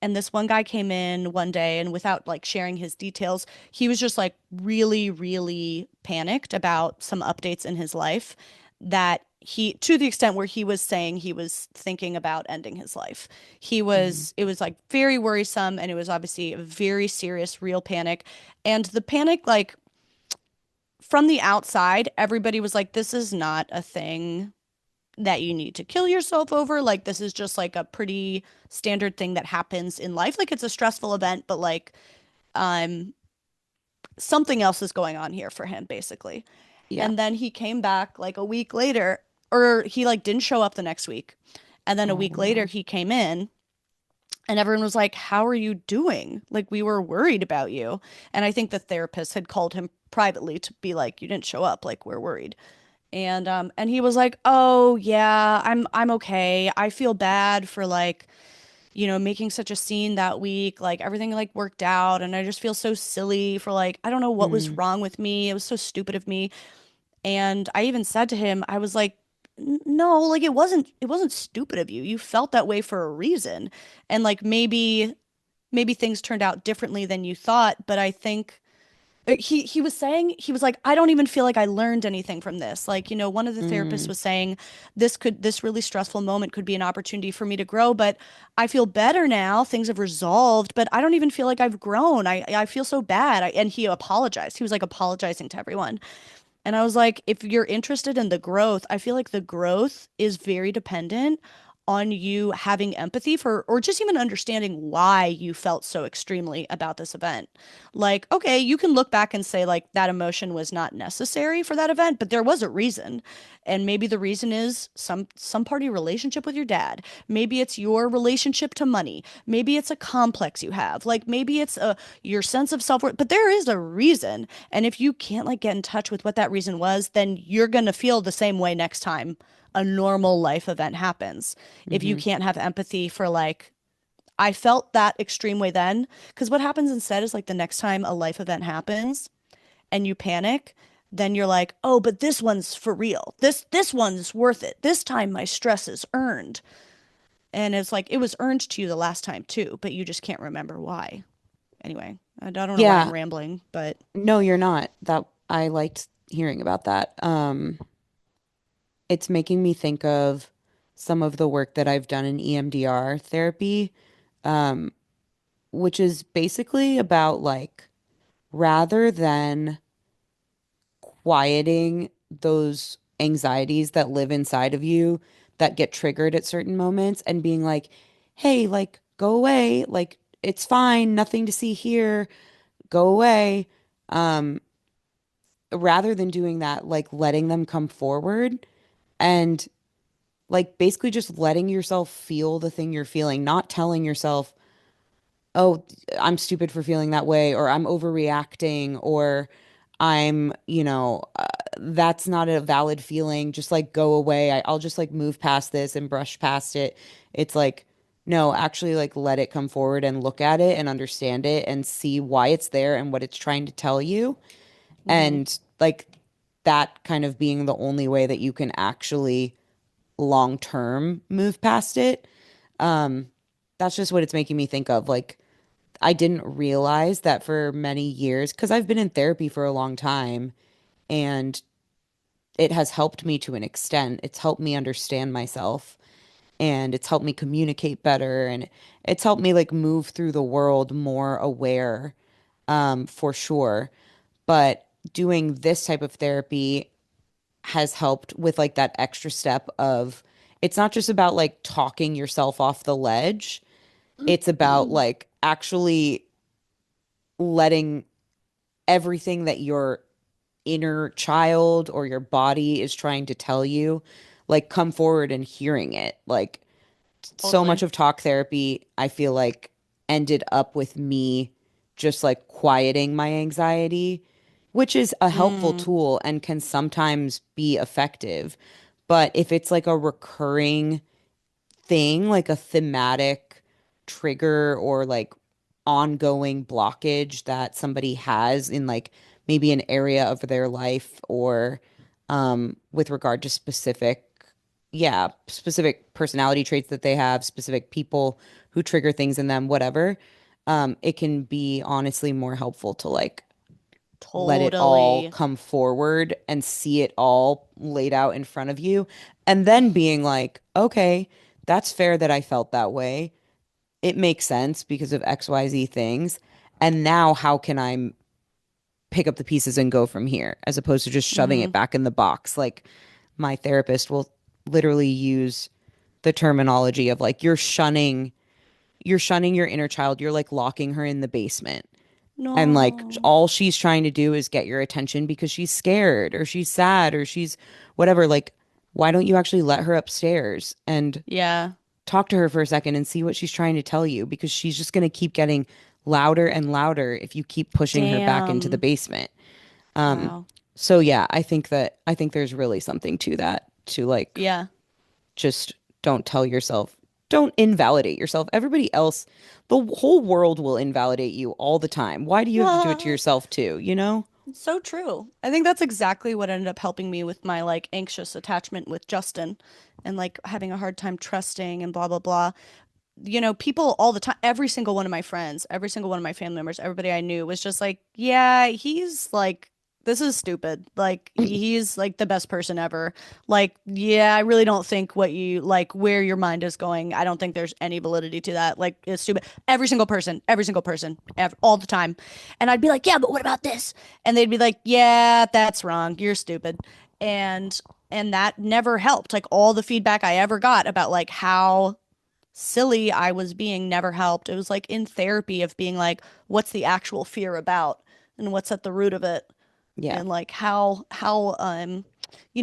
And this one guy came in one day and without like sharing his details, he was just like really, really panicked about some updates in his life that he, to the extent where he was saying he was thinking about ending his life. Hmm. It was like very worrisome and it was obviously a very serious, real panic. And the panic, like from the outside, everybody was like, this is not a thing that you need to kill yourself over. Like, this is just like a pretty standard thing that happens in life. Like, it's a stressful event, but like, um, something else is going on here for him, basically. Yeah. And then he came back like a week later, or he like didn't show up the next week. And then a Oh week later, no. he came in and everyone was like, how are you doing? Like, we were worried about you. And I think the therapist had called him privately to be like, you didn't show up. Like, we're worried. And he was like, "Oh, yeah, I'm okay. I feel bad for like, making such a scene that week. Like everything like worked out and I just feel so silly for like I don't know what was Mm, wrong with me. It was so stupid of me." And I even said to him, I was like, "No, like it wasn't stupid of you. You felt that way for a reason. And like maybe things turned out differently than you thought, but I think he was saying he was like I don't even feel like I learned anything from this. Like, one of the therapists mm, was saying this really stressful moment could be an opportunity for me to grow, but I feel better now. Things have resolved, but I don't even feel like I've grown. I feel so bad. And he apologized. He was like apologizing to everyone. And I was like, if you're interested in the growth, I feel like the growth is very dependent on you having empathy for, or just even understanding why you felt so extremely about this event. Like, okay, you can look back and say, like, that emotion was not necessary for that event, but there was a reason. And maybe the reason is some party relationship with your dad. Maybe it's your relationship to money. Maybe it's a complex you have. Like maybe it's your sense of self-worth, but there is a reason. And if you can't like get in touch with what that reason was, then you're going to feel the same way next time a normal life event happens. If you hmm. can't have empathy for like I felt that extreme way then, because what happens instead is like the next time a life event happens and you panic, then you're like, "Oh, but this one's for real. This one's worth it. This time my stress is earned." And it's like it was earned to you the last time too, but you just can't remember why. Anyway, I don't know why I'm Yeah, rambling, but no, you're not. That I liked hearing about that. It's making me think of some of the work that I've done in EMDR therapy, um, which is basically about like rather than quieting those anxieties that live inside of you that get triggered at certain moments and being like, hey, like, go away. Like, it's fine. Nothing to see here. Go away. Um, Rather than doing that, like letting them come forward and like basically just letting yourself feel the thing you're feeling, not telling yourself, oh, I'm stupid for feeling that way, or I'm overreacting, or that's not a valid feeling. Just like go away. I'll just like move past this and brush past it. It's like, no, actually, like let it come forward and look at it and understand it and see why it's there and what it's trying to tell you. mm-hmm, And like that kind of being the only way that you can actually long term move past it. Um, that's just what it's making me think of. Like, I didn't realize that for many years, because I've been in therapy for a long time and it has helped me to an extent. It's helped me understand myself and it's helped me communicate better and it's helped me like move through the world more aware, for sure. But doing this type of therapy has helped with like that extra step of it's not just about like talking yourself off the ledge. It's about like actually letting everything that your inner child or your body is trying to tell you, like come forward and hearing it. Like so much totally. of talk therapy, I feel like ended up with me just like quieting my anxiety, which is a helpful Mm, tool and can sometimes be effective. But if it's like a recurring thing, like a thematic trigger or like ongoing blockage that somebody has in like maybe an area of their life or with regard to specific personality traits that they have, specific people who trigger things in them, whatever. It can be honestly more helpful to like let it all totally. come forward and see it all laid out in front of you. And then being like, okay, that's fair that I felt that way. It makes sense because of XYZ things. And now how can I pick up the pieces and go from here as opposed to just shoving it Mm-hmm. back in the box? Like my therapist will literally use the terminology of like you're shunning your inner child. You're like locking her in the basement. And like No. all she's trying to do is get your attention because she's scared or she's sad or she's whatever. Like, why don't you actually let her upstairs and Yeah. talk to her for a second and see what she's trying to tell you? Because she's just going to keep getting louder and louder if you keep pushing her back into the Damn. basement. Um, Wow. so yeah, I think there's really something to that, to like Yeah. just don't tell yourself, don't invalidate yourself. Everybody else, the whole world will invalidate you all the time. Why do you have to do it to yourself too, you know? So true. I think that's exactly what ended up helping me with my like anxious attachment with Justin and like having a hard time trusting and blah blah blah. You know, people all the time, every single one of my friends, every single one of my family members, everybody I knew was just like, yeah, he's like, this is stupid. Like, he's like the best person ever. Like, yeah, I really don't think what you like, where your mind is going. I don't think there's any validity to that. Like, it's stupid. Every single person, all the time. And I'd be like, yeah, but what about this? And they'd be like, yeah, that's wrong. You're stupid. And, and that never helped. Like, all the feedback I ever got about like how silly I was being never helped. It was like in therapy of being like, what's the actual fear about and what's at the root of it Yeah. and like how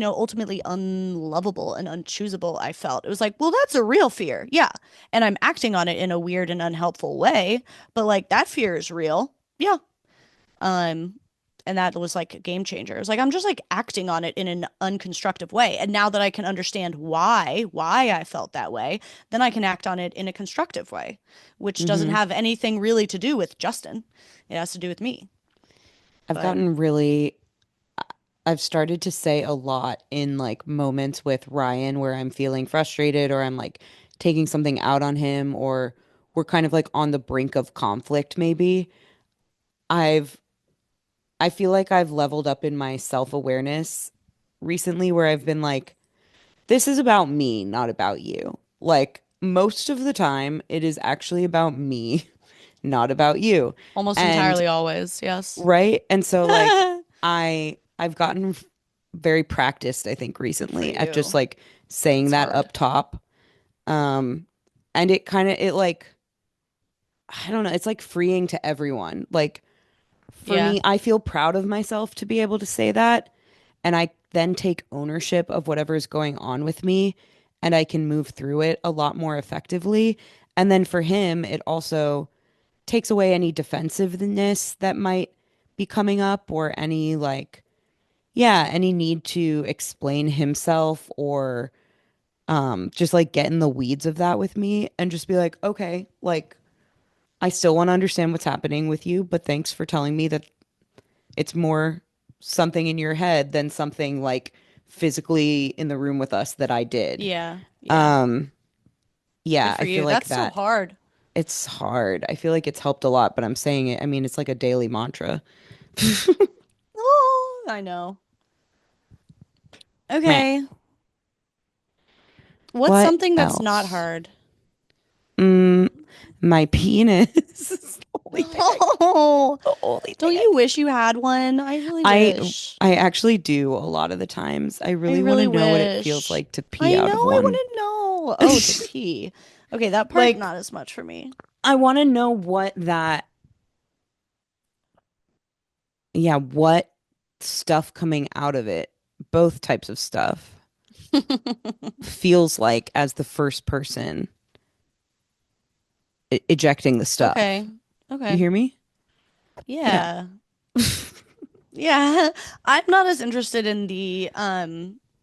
ultimately unlovable and unchoosable I felt. It was like, well, that's a real fear. Yeah. And I'm acting on it in a weird and unhelpful way, but like that fear is real. Yeah. Um, and that was like a game changer. It was like I'm just like acting on it in an unconstructive way. And now that I can understand why I felt that way, then I can act on it in a constructive way, which doesn't Hmm. have anything really to do with Justin. It has to do with me. I've But gotten really, I've started to say a lot in like moments with Ryan where I'm feeling frustrated or I'm like taking something out on him or we're kind of like on the brink of conflict maybe, I've I feel like I've leveled up in my self-awareness recently where I've been like, this is about me, not about you. Like most of the time, it is actually about me, not about you. Almost And entirely always, yes. right? And so like I've gotten very practiced, I think, Good for recently at just you. like saying It's that hard. up top. Um and it like I don't know, it's like freeing to everyone. Like for Yeah. me, I feel proud of myself to be able to say that. And I then take ownership of whatever is going on with me and I can move through it a lot more effectively. And then for him, it also takes away any defensiveness that might be coming up or any like, yeah, any need to explain himself or just like get in the weeds of that with me and just be like, okay, like I still want to understand what's happening with you, but thanks for telling me that it's more something in your head than something like physically in the room with us that I did. Yeah. Yeah. Um, Good yeah, for I feel you. like That's so that hard. it's hard. I feel like it's helped a lot, but I'm saying it, I mean, it's like a daily mantra. Oh, I know. Meh. Okay. What's What something that's not else? hard? Mm, my penis is the only thing Oh, the only thing don't you wish you had one? I really I wish. I actually do a lot of the times. I I really want to really know what it feels wish. like to pee I know, out of I want one. to know. Oh, to pee. Okay, that part Like not as much for me. I want to know what that yeah, what stuff coming out of it, both types of stuff, feels like as the first person ejecting the Okay. stuff. You Okay. hear me? Yeah. Yeah. Yeah. I'm not as interested in the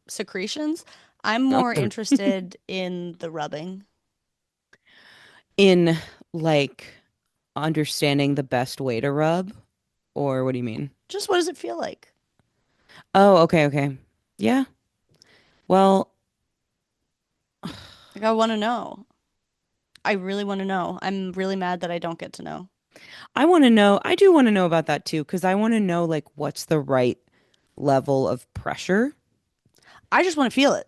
secretions. I'm No, more interested in the rubbing. in like understanding the best way to rub, or what do you mean? Just what does it feel like? Oh, okay, okay. Yeah. Well, Like I want to know. I really want to know. I'm really mad that I don't get to know. I want to know, I do want to know about that too, because I want to know like what's the right level of pressure. I just want to feel it.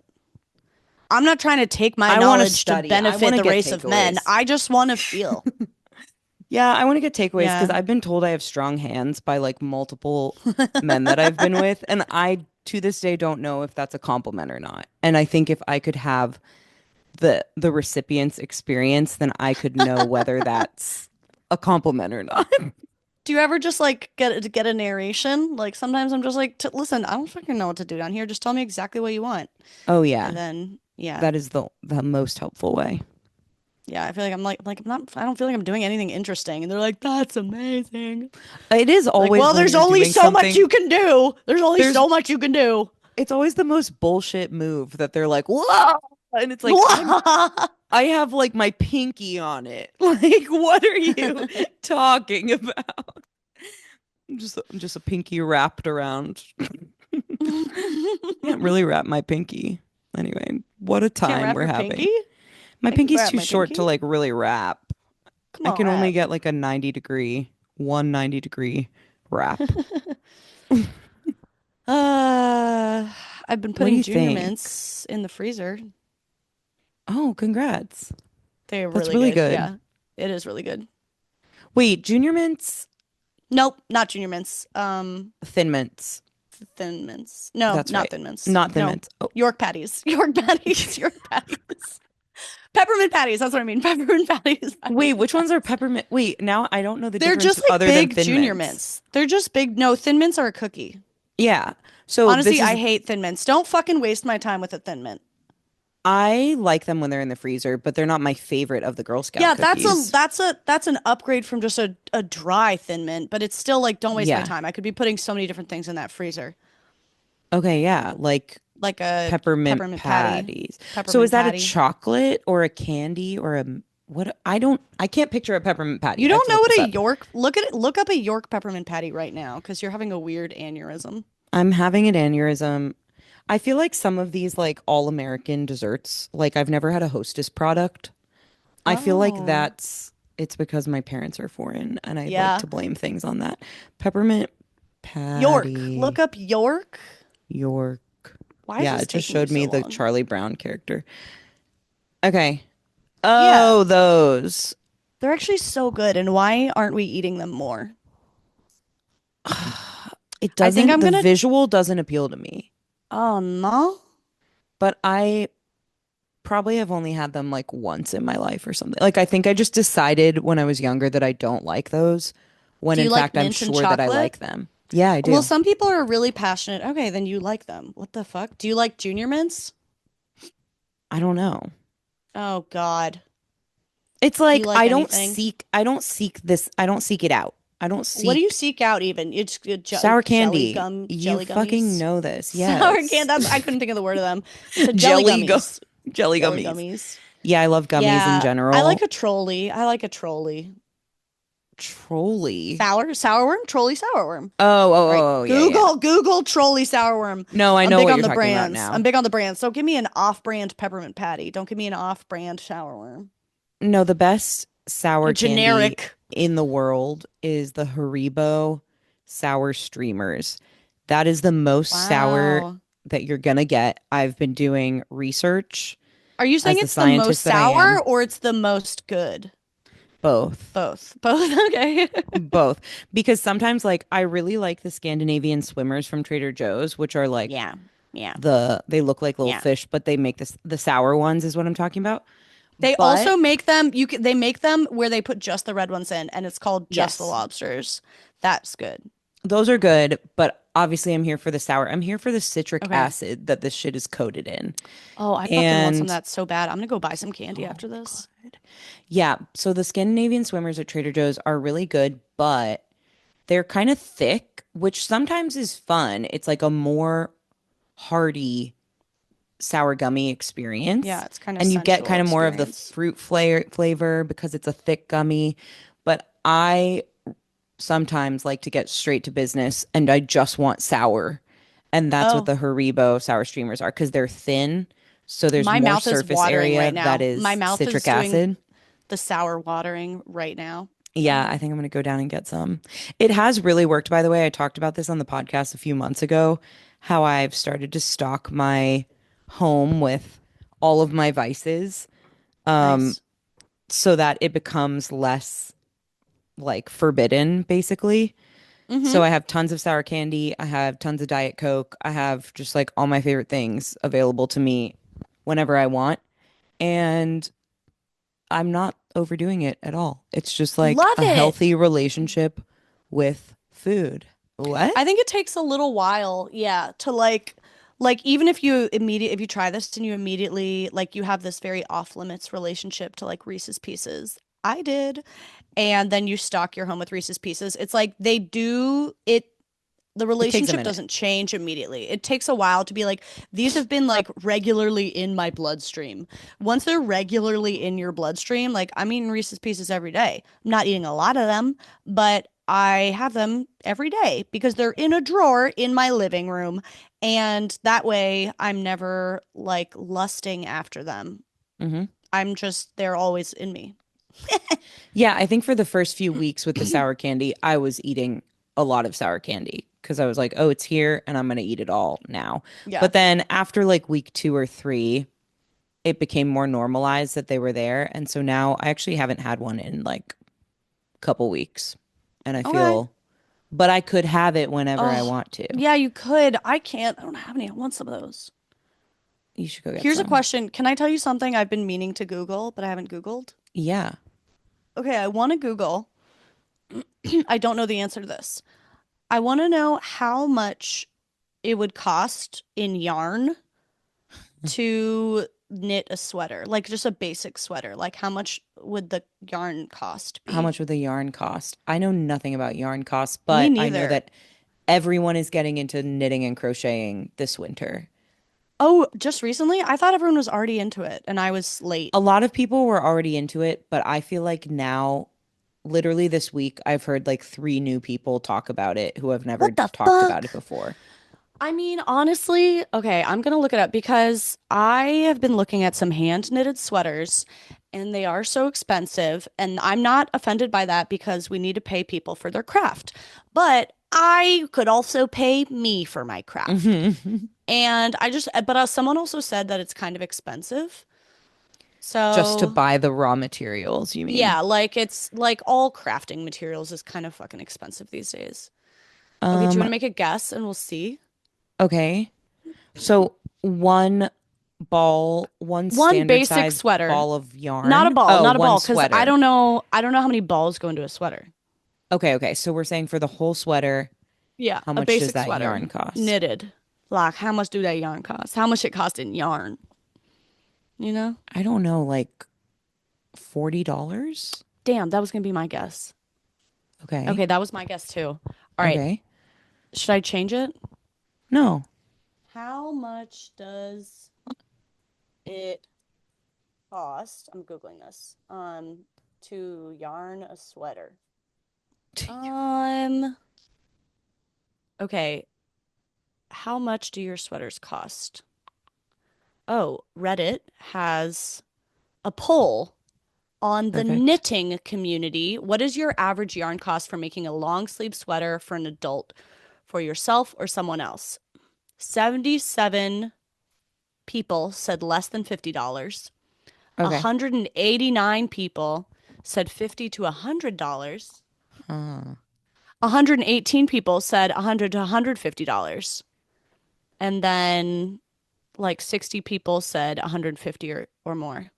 I'm not trying to take my I want to knowledge to study. I benefit want to the get race of men. takeaways. I just want to feel. Yeah, I want to get takeaways because Yeah. I've been told I have strong hands by like multiple men that I've been with, and I to this day don't know if that's a compliment or not. And I think if I could have the recipient's experience, then I could know whether that's a compliment or not. Do you ever just like get a narration? Like sometimes I'm just like, listen, I don't fucking know what to do down here. Just tell me exactly what you want. Oh And yeah, then yeah. that is the most helpful way. Yeah, I feel like I'm not I don't feel like I'm doing anything interesting. And they're like, that's amazing. It is Like, always well, when there's you're only doing so much something. you can do. There's only There's so much you can do. it's always the most bullshit move that they're like, whoa, and it's like I have like my pinky on it. Like, what are you talking about? I'm just a pinky wrapped around. Can't really wrap my pinky. Anyway, what a Can't time wrap we're your pinky? having. My I can pinky's wrap too my short pinky. to like really wrap. Come I on, can only wrap. get like a 90-degree wrap. Uh, I've been What do putting you junior think? mints in the freezer. Oh, congrats. They're That's really really good. good. Yeah, it is really good. Wait, junior mints, Nope, not junior mints. thin mints. Thin mints. No, That's not right. thin mints. Not thin No, mints. Oh, York patties. York patties. York patties. Peppermint patties. That's what I mean. Peppermint patties. wait, Peppermint which ones are patties. peppermint? Wait, now I don't know the They're difference just like other than big thin junior mints. mints. They're just big. No, thin mints are a cookie. Yeah. So this Honestly, I is hate thin mints. Don't fucking waste my time with a thin mint. I like them when they're in the freezer, but they're not my favorite of the Girl Scout Yeah, that's a cookies. that's a that's an upgrade from just a dry thin mint, but it's still like don't waste my Yeah. time. I could be putting so many different things in that freezer, Okay, yeah, like like a peppermint peppermint patty, patties. So is peppermint that a patty. chocolate or a candy or a what? I can't picture a peppermint You patty. I have don't to know look what this a up. York, look at it, look up a York peppermint patty right now because you're having a weird aneurysm. I'm having an aneurysm. I feel like some of these like all American desserts, like I've never had a Hostess product. I feel like Oh, it's because my parents are foreign and I'd like yeah. to blame things on that. Peppermint York. Look patty, up York. York. Why is Yeah, this it just taking me showed me so the long? Charlie Brown character. Okay. Yeah, Oh, those. they're actually so good. And why aren't we eating them more? It I think doesn't, I'm the gonna. visual doesn't appeal to me, Oh no. but I probably have only had them like once in my life or something. Like I think I just decided when I was younger that I don't like those, when Do in you like fact I'm mint and sure that I chocolate? like them. Yeah, I Well, do. some people are really passionate. Okay, then you like them. What the fuck? Do you like junior mints? I don't know. Oh God. It's Do you like like anything? I don't seek this, I don't seek it out. I don't What do you seek seek out even? It's sour jelly candy. You jelly fucking gummies. know this. Sour candy. Yes. That's I couldn't think of the word of them. So jelly Jelly gum gummies. jelly Jelly gummies. gummies. Yeah, I love gummies in Yeah, I like general. a trolley. I like a trolley. Trolley. Sourworm, trolley sourworm. Right. Yeah, yeah. Google trolley sourworm. No, I I'm know big what on you're the talking about brands. I'm now. big on the brands. So give me an off-brand peppermint patty. Don't give me an off-brand sourworm. No, the best sour candy Generic. in the world is the Haribo sour streamers. That is the most sour Wow. that you're gonna get. I've been doing research Are you saying as the it's the most scientist that I sour am. or it's the most good? Both. Both. Both. Okay. Both. Because sometimes like I really like the Scandinavian swimmers from Trader Joe's, which are like Yeah. Yeah. they look like little Yeah. fish, but they make this the sour ones is what I'm talking about. They But also make them they make them where they put just the red ones in and it's called just the yes, lobsters. That's good. those are good, but obviously I'm here for the sour. I'm here for the citric Okay. acid that this shit is coated in. Oh, I fucking want some of And that so bad. I'm gonna go buy some candy after this. yeah, so the Scandinavian swimmers at Trader Joe's are really good, but they're kind of thick, which sometimes is fun. It's like a more hearty sour gummy Yeah, experience. it's kind of And you get sensual kind of more of the experience. fruit flavor because it's a thick gummy. But I sometimes like to get straight to business and I just want sour. And that's what Oh, the Haribo sour streamers are because they're thin. So there's my more mouth is surface watering area right that now. My is mouth citric is doing acid. the sour watering right now. Yeah, I think I'm going to go down and get some. It has really worked, by the way. I talked about this on the podcast a few months ago, how I've started to stock my home with all of my vices, Nice. so that it becomes less like forbidden, basically. Mm-hmm. So I have tons of sour candy. I have tons of Diet Coke. I have just like all my favorite things available to me whenever I want. And I'm not overdoing it at all. It's just like Love a healthy it. relationship with food. What? I think it takes a little while, yeah, to even if you try this and you immediately like you have this very off limits relationship to like Reese's Pieces. I did. And then you stock your home with Reese's Pieces. It's like they do it the It takes a relationship minute. doesn't change immediately. It takes a while to be like, these have been like regularly in my bloodstream. Once they're regularly in your bloodstream, like I'm eating Reese's Pieces every day. I'm not eating a lot of them, but I have them every day because they're in a drawer in my living room. And that way I'm never like lusting after them. Hmm. They're always in me. Yeah, I think for the first few weeks with the sour candy, I was eating a lot of sour candy because I was like, oh, it's here and I'm going to eat it all now. Yeah. But then after like week 2 or 3, it became more normalized that they were there. And so now I actually haven't had one in like a couple weeks. And I Okay. feel, but I could have it whenever I Oh, want to. yeah, you could. I can't. I don't have any. I want some of those. You should go get Here's a some. question. Can I tell you something I've been meaning to Google, but I haven't Googled? Yeah. Okay, I want to Google. I don't know the answer to this. I want to know how much it would cost in yarn to knit a sweater, like just a basic sweater. Like, how much would the yarn cost How be? much would the yarn cost? I know nothing about yarn costs, Me but I know neither. that everyone is getting into knitting and crocheting this winter. Oh, just recently? I thought everyone was already into it and I was late. A lot of people were already into it, but I feel like now, literally this week, I've heard like 3 new people talk about it who have never What the talked about fuck? it before. I mean, honestly, okay, I'm gonna look it up because I have been looking at some hand knitted sweaters and they are so expensive. And I'm not offended by that because we need to pay people for their craft. But I could also pay me for my craft. Mhm. And someone also said that it's kind of expensive. Just to So, buy the raw materials, you mean? yeah, like it's like all crafting materials is kind of fucking expensive these days. Okay, do you want Um, to make a guess and we'll see? okay. So one One standard basic size sweater. ball of Not a yarn. ball, Oh, not a one ball, because sweater. I don't know how many balls go into a sweater. Okay, okay. So we're saying for the whole sweater, Yeah, how a much does basic that sweater, yarn cost? knitted. Like, how much do that yarn cost? How much it cost in yarn? You know? I don't know, like $40? Damn, that was gonna be my guess. Okay. Okay, that was my guess too. All right, Okay. should I change it? No. How much does it cost? I'm Googling this. To yarn a sweater. Um, okay. How much do your sweaters cost? Oh, Reddit has a poll on the Perfect. knitting community. What is your average yarn cost for making a long sleeve sweater for an adult, for yourself or someone else? 77 people said less than $50. Okay. 189 people said 50 to $100. Huh. 118 people said 100 to $150. And then like 60 people said 150 or more.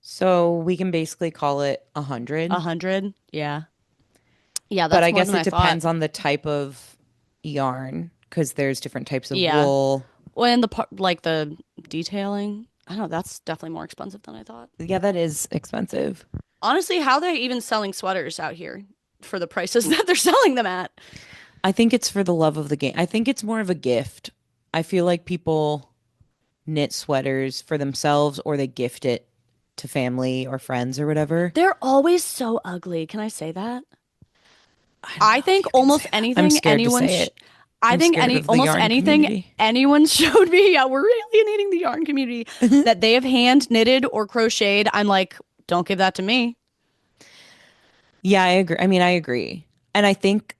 So we can basically call it 100, 100? Yeah. Yeah, but that's I more guess than it I thought. depends on the type of yarn because there's different types of Yeah. wool. Well, and the part like the detailing, I don't know, that's definitely more expensive than I thought. Yeah, that is expensive. Honestly, how are they even selling sweaters out here for the prices that they're selling them at? I think it's for the love of the game. I think it's more of a gift. I feel like people knit sweaters for themselves or they gift it to family or friends or whatever. They're always so ugly. Can I say that? I don't I know if think you can almost say that. I'm anything scared to say it. I I'm think scared of the almost yarn anything community. anyone showed me, yeah, we're alienating the yarn community that they have hand knitted or crocheted. I'm like, don't give that to me. Yeah, I agree. I mean, I agree. And I think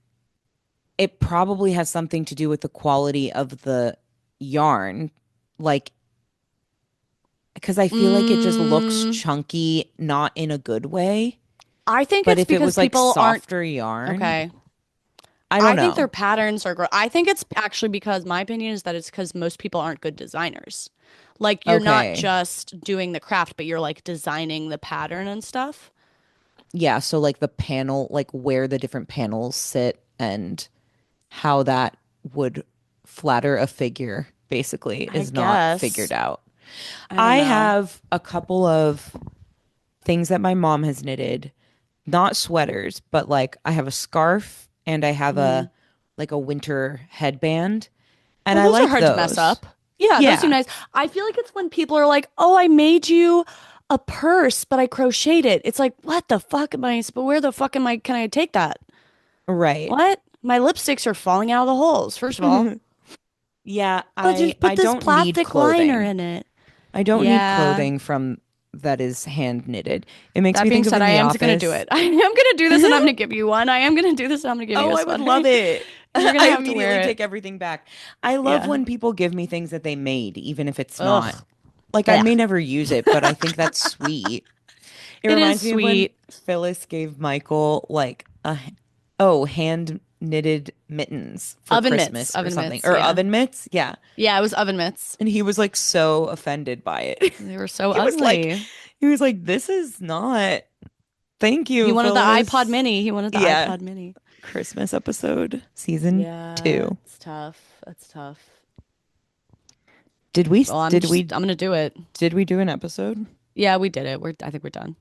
it probably has something to do with the quality of the yarn. Like, because I feel like it just looks Mm, chunky, not in a good way. I think But it's if it because was like people aren't softer yarn, okay. I don't I think their know. patterns are I think it's actually because my opinion is that it's because most people aren't good designers. Like you're not Okay. just doing the craft, but you're like designing the pattern and stuff. Yeah, so like the panel, like where the different panels sit and how that would flatter a figure basically I is not figured guess. out. I don't I know. have a couple of things that my mom has knitted, not sweaters, but like I have a scarf and I have Hmm. a like a winter headband and Well, I those are like hard to mess those. up. Yeah, those seem Yeah, nice. I feel like it's when people are like, "Oh, I made you a purse, but I crocheted it." It's like, "What the fuck am I? But where the fuck am I? Can I take that? right. What? My lipsticks are falling out of the holes. First of all, Yeah, but just I put this don't need plastic liner clothing. in it. I don't need Yeah. clothing from that is hand knitted. It makes That me being think of said, in I the am gonna do office. it. I am gonna do this, and I'm gonna give you one. I am gonna do this, and I'm gonna give you Oh, a I would sweater, love it. and you're gonna I have to wear immediately it. take everything back. I love Yeah. when people give me things that they made, even if it's not. Ugh. Like I Yeah. may never use it, but I think that's sweet. It It is reminds me of when sweet. Phyllis gave Michael like hand knitted mittens for Oven mitts. Christmas or Oven something. mitts. Or Yeah. oven mitts. Yeah. Yeah, it was oven mitts. And he was like so offended by it. They were so He was like ugly. he was like, this is not thank He you, wanted the iPod Phyllis. mini. He wanted the Yeah. iPod mini. Christmas episode, season Yeah, 2. it's tough. That's tough. Did we Well, did we I'm gonna do it. did we do an episode? Yeah, we did it. I think we're done.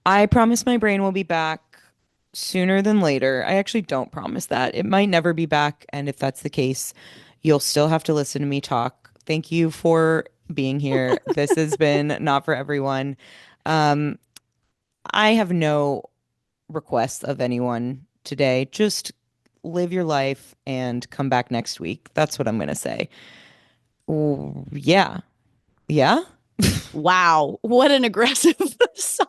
I promise my brain will be back sooner than later. I actually don't promise that. It might never be back, and if that's the case, you'll still have to listen to me talk. Thank you for being here. This has been not for everyone. Um, I have no requests of anyone today. Just live your life and come back next week. That's what I'm going to say. Oh, yeah. Yeah. Wow, what an aggressive sign.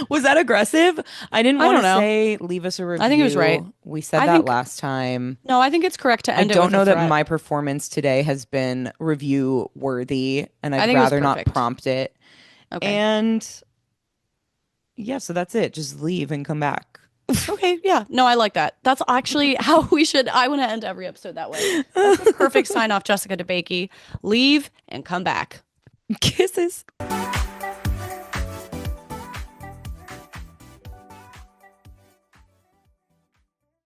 Was that aggressive? I didn't I want don't to know. say leave us a I think he was right. review. We said I that think last time. no, I think it's correct to I end it don't with a know that threat. my performance today has been review worthy, and I I'd think it was rather not perfect. prompt it. Okay. And yeah, so that's it. Just leave and come back. Okay, yeah. No, I like that. That's actually how we should I want to end every episode that way. That's the perfect sign off, Jessica DeBakey. Leave and come back. Kisses.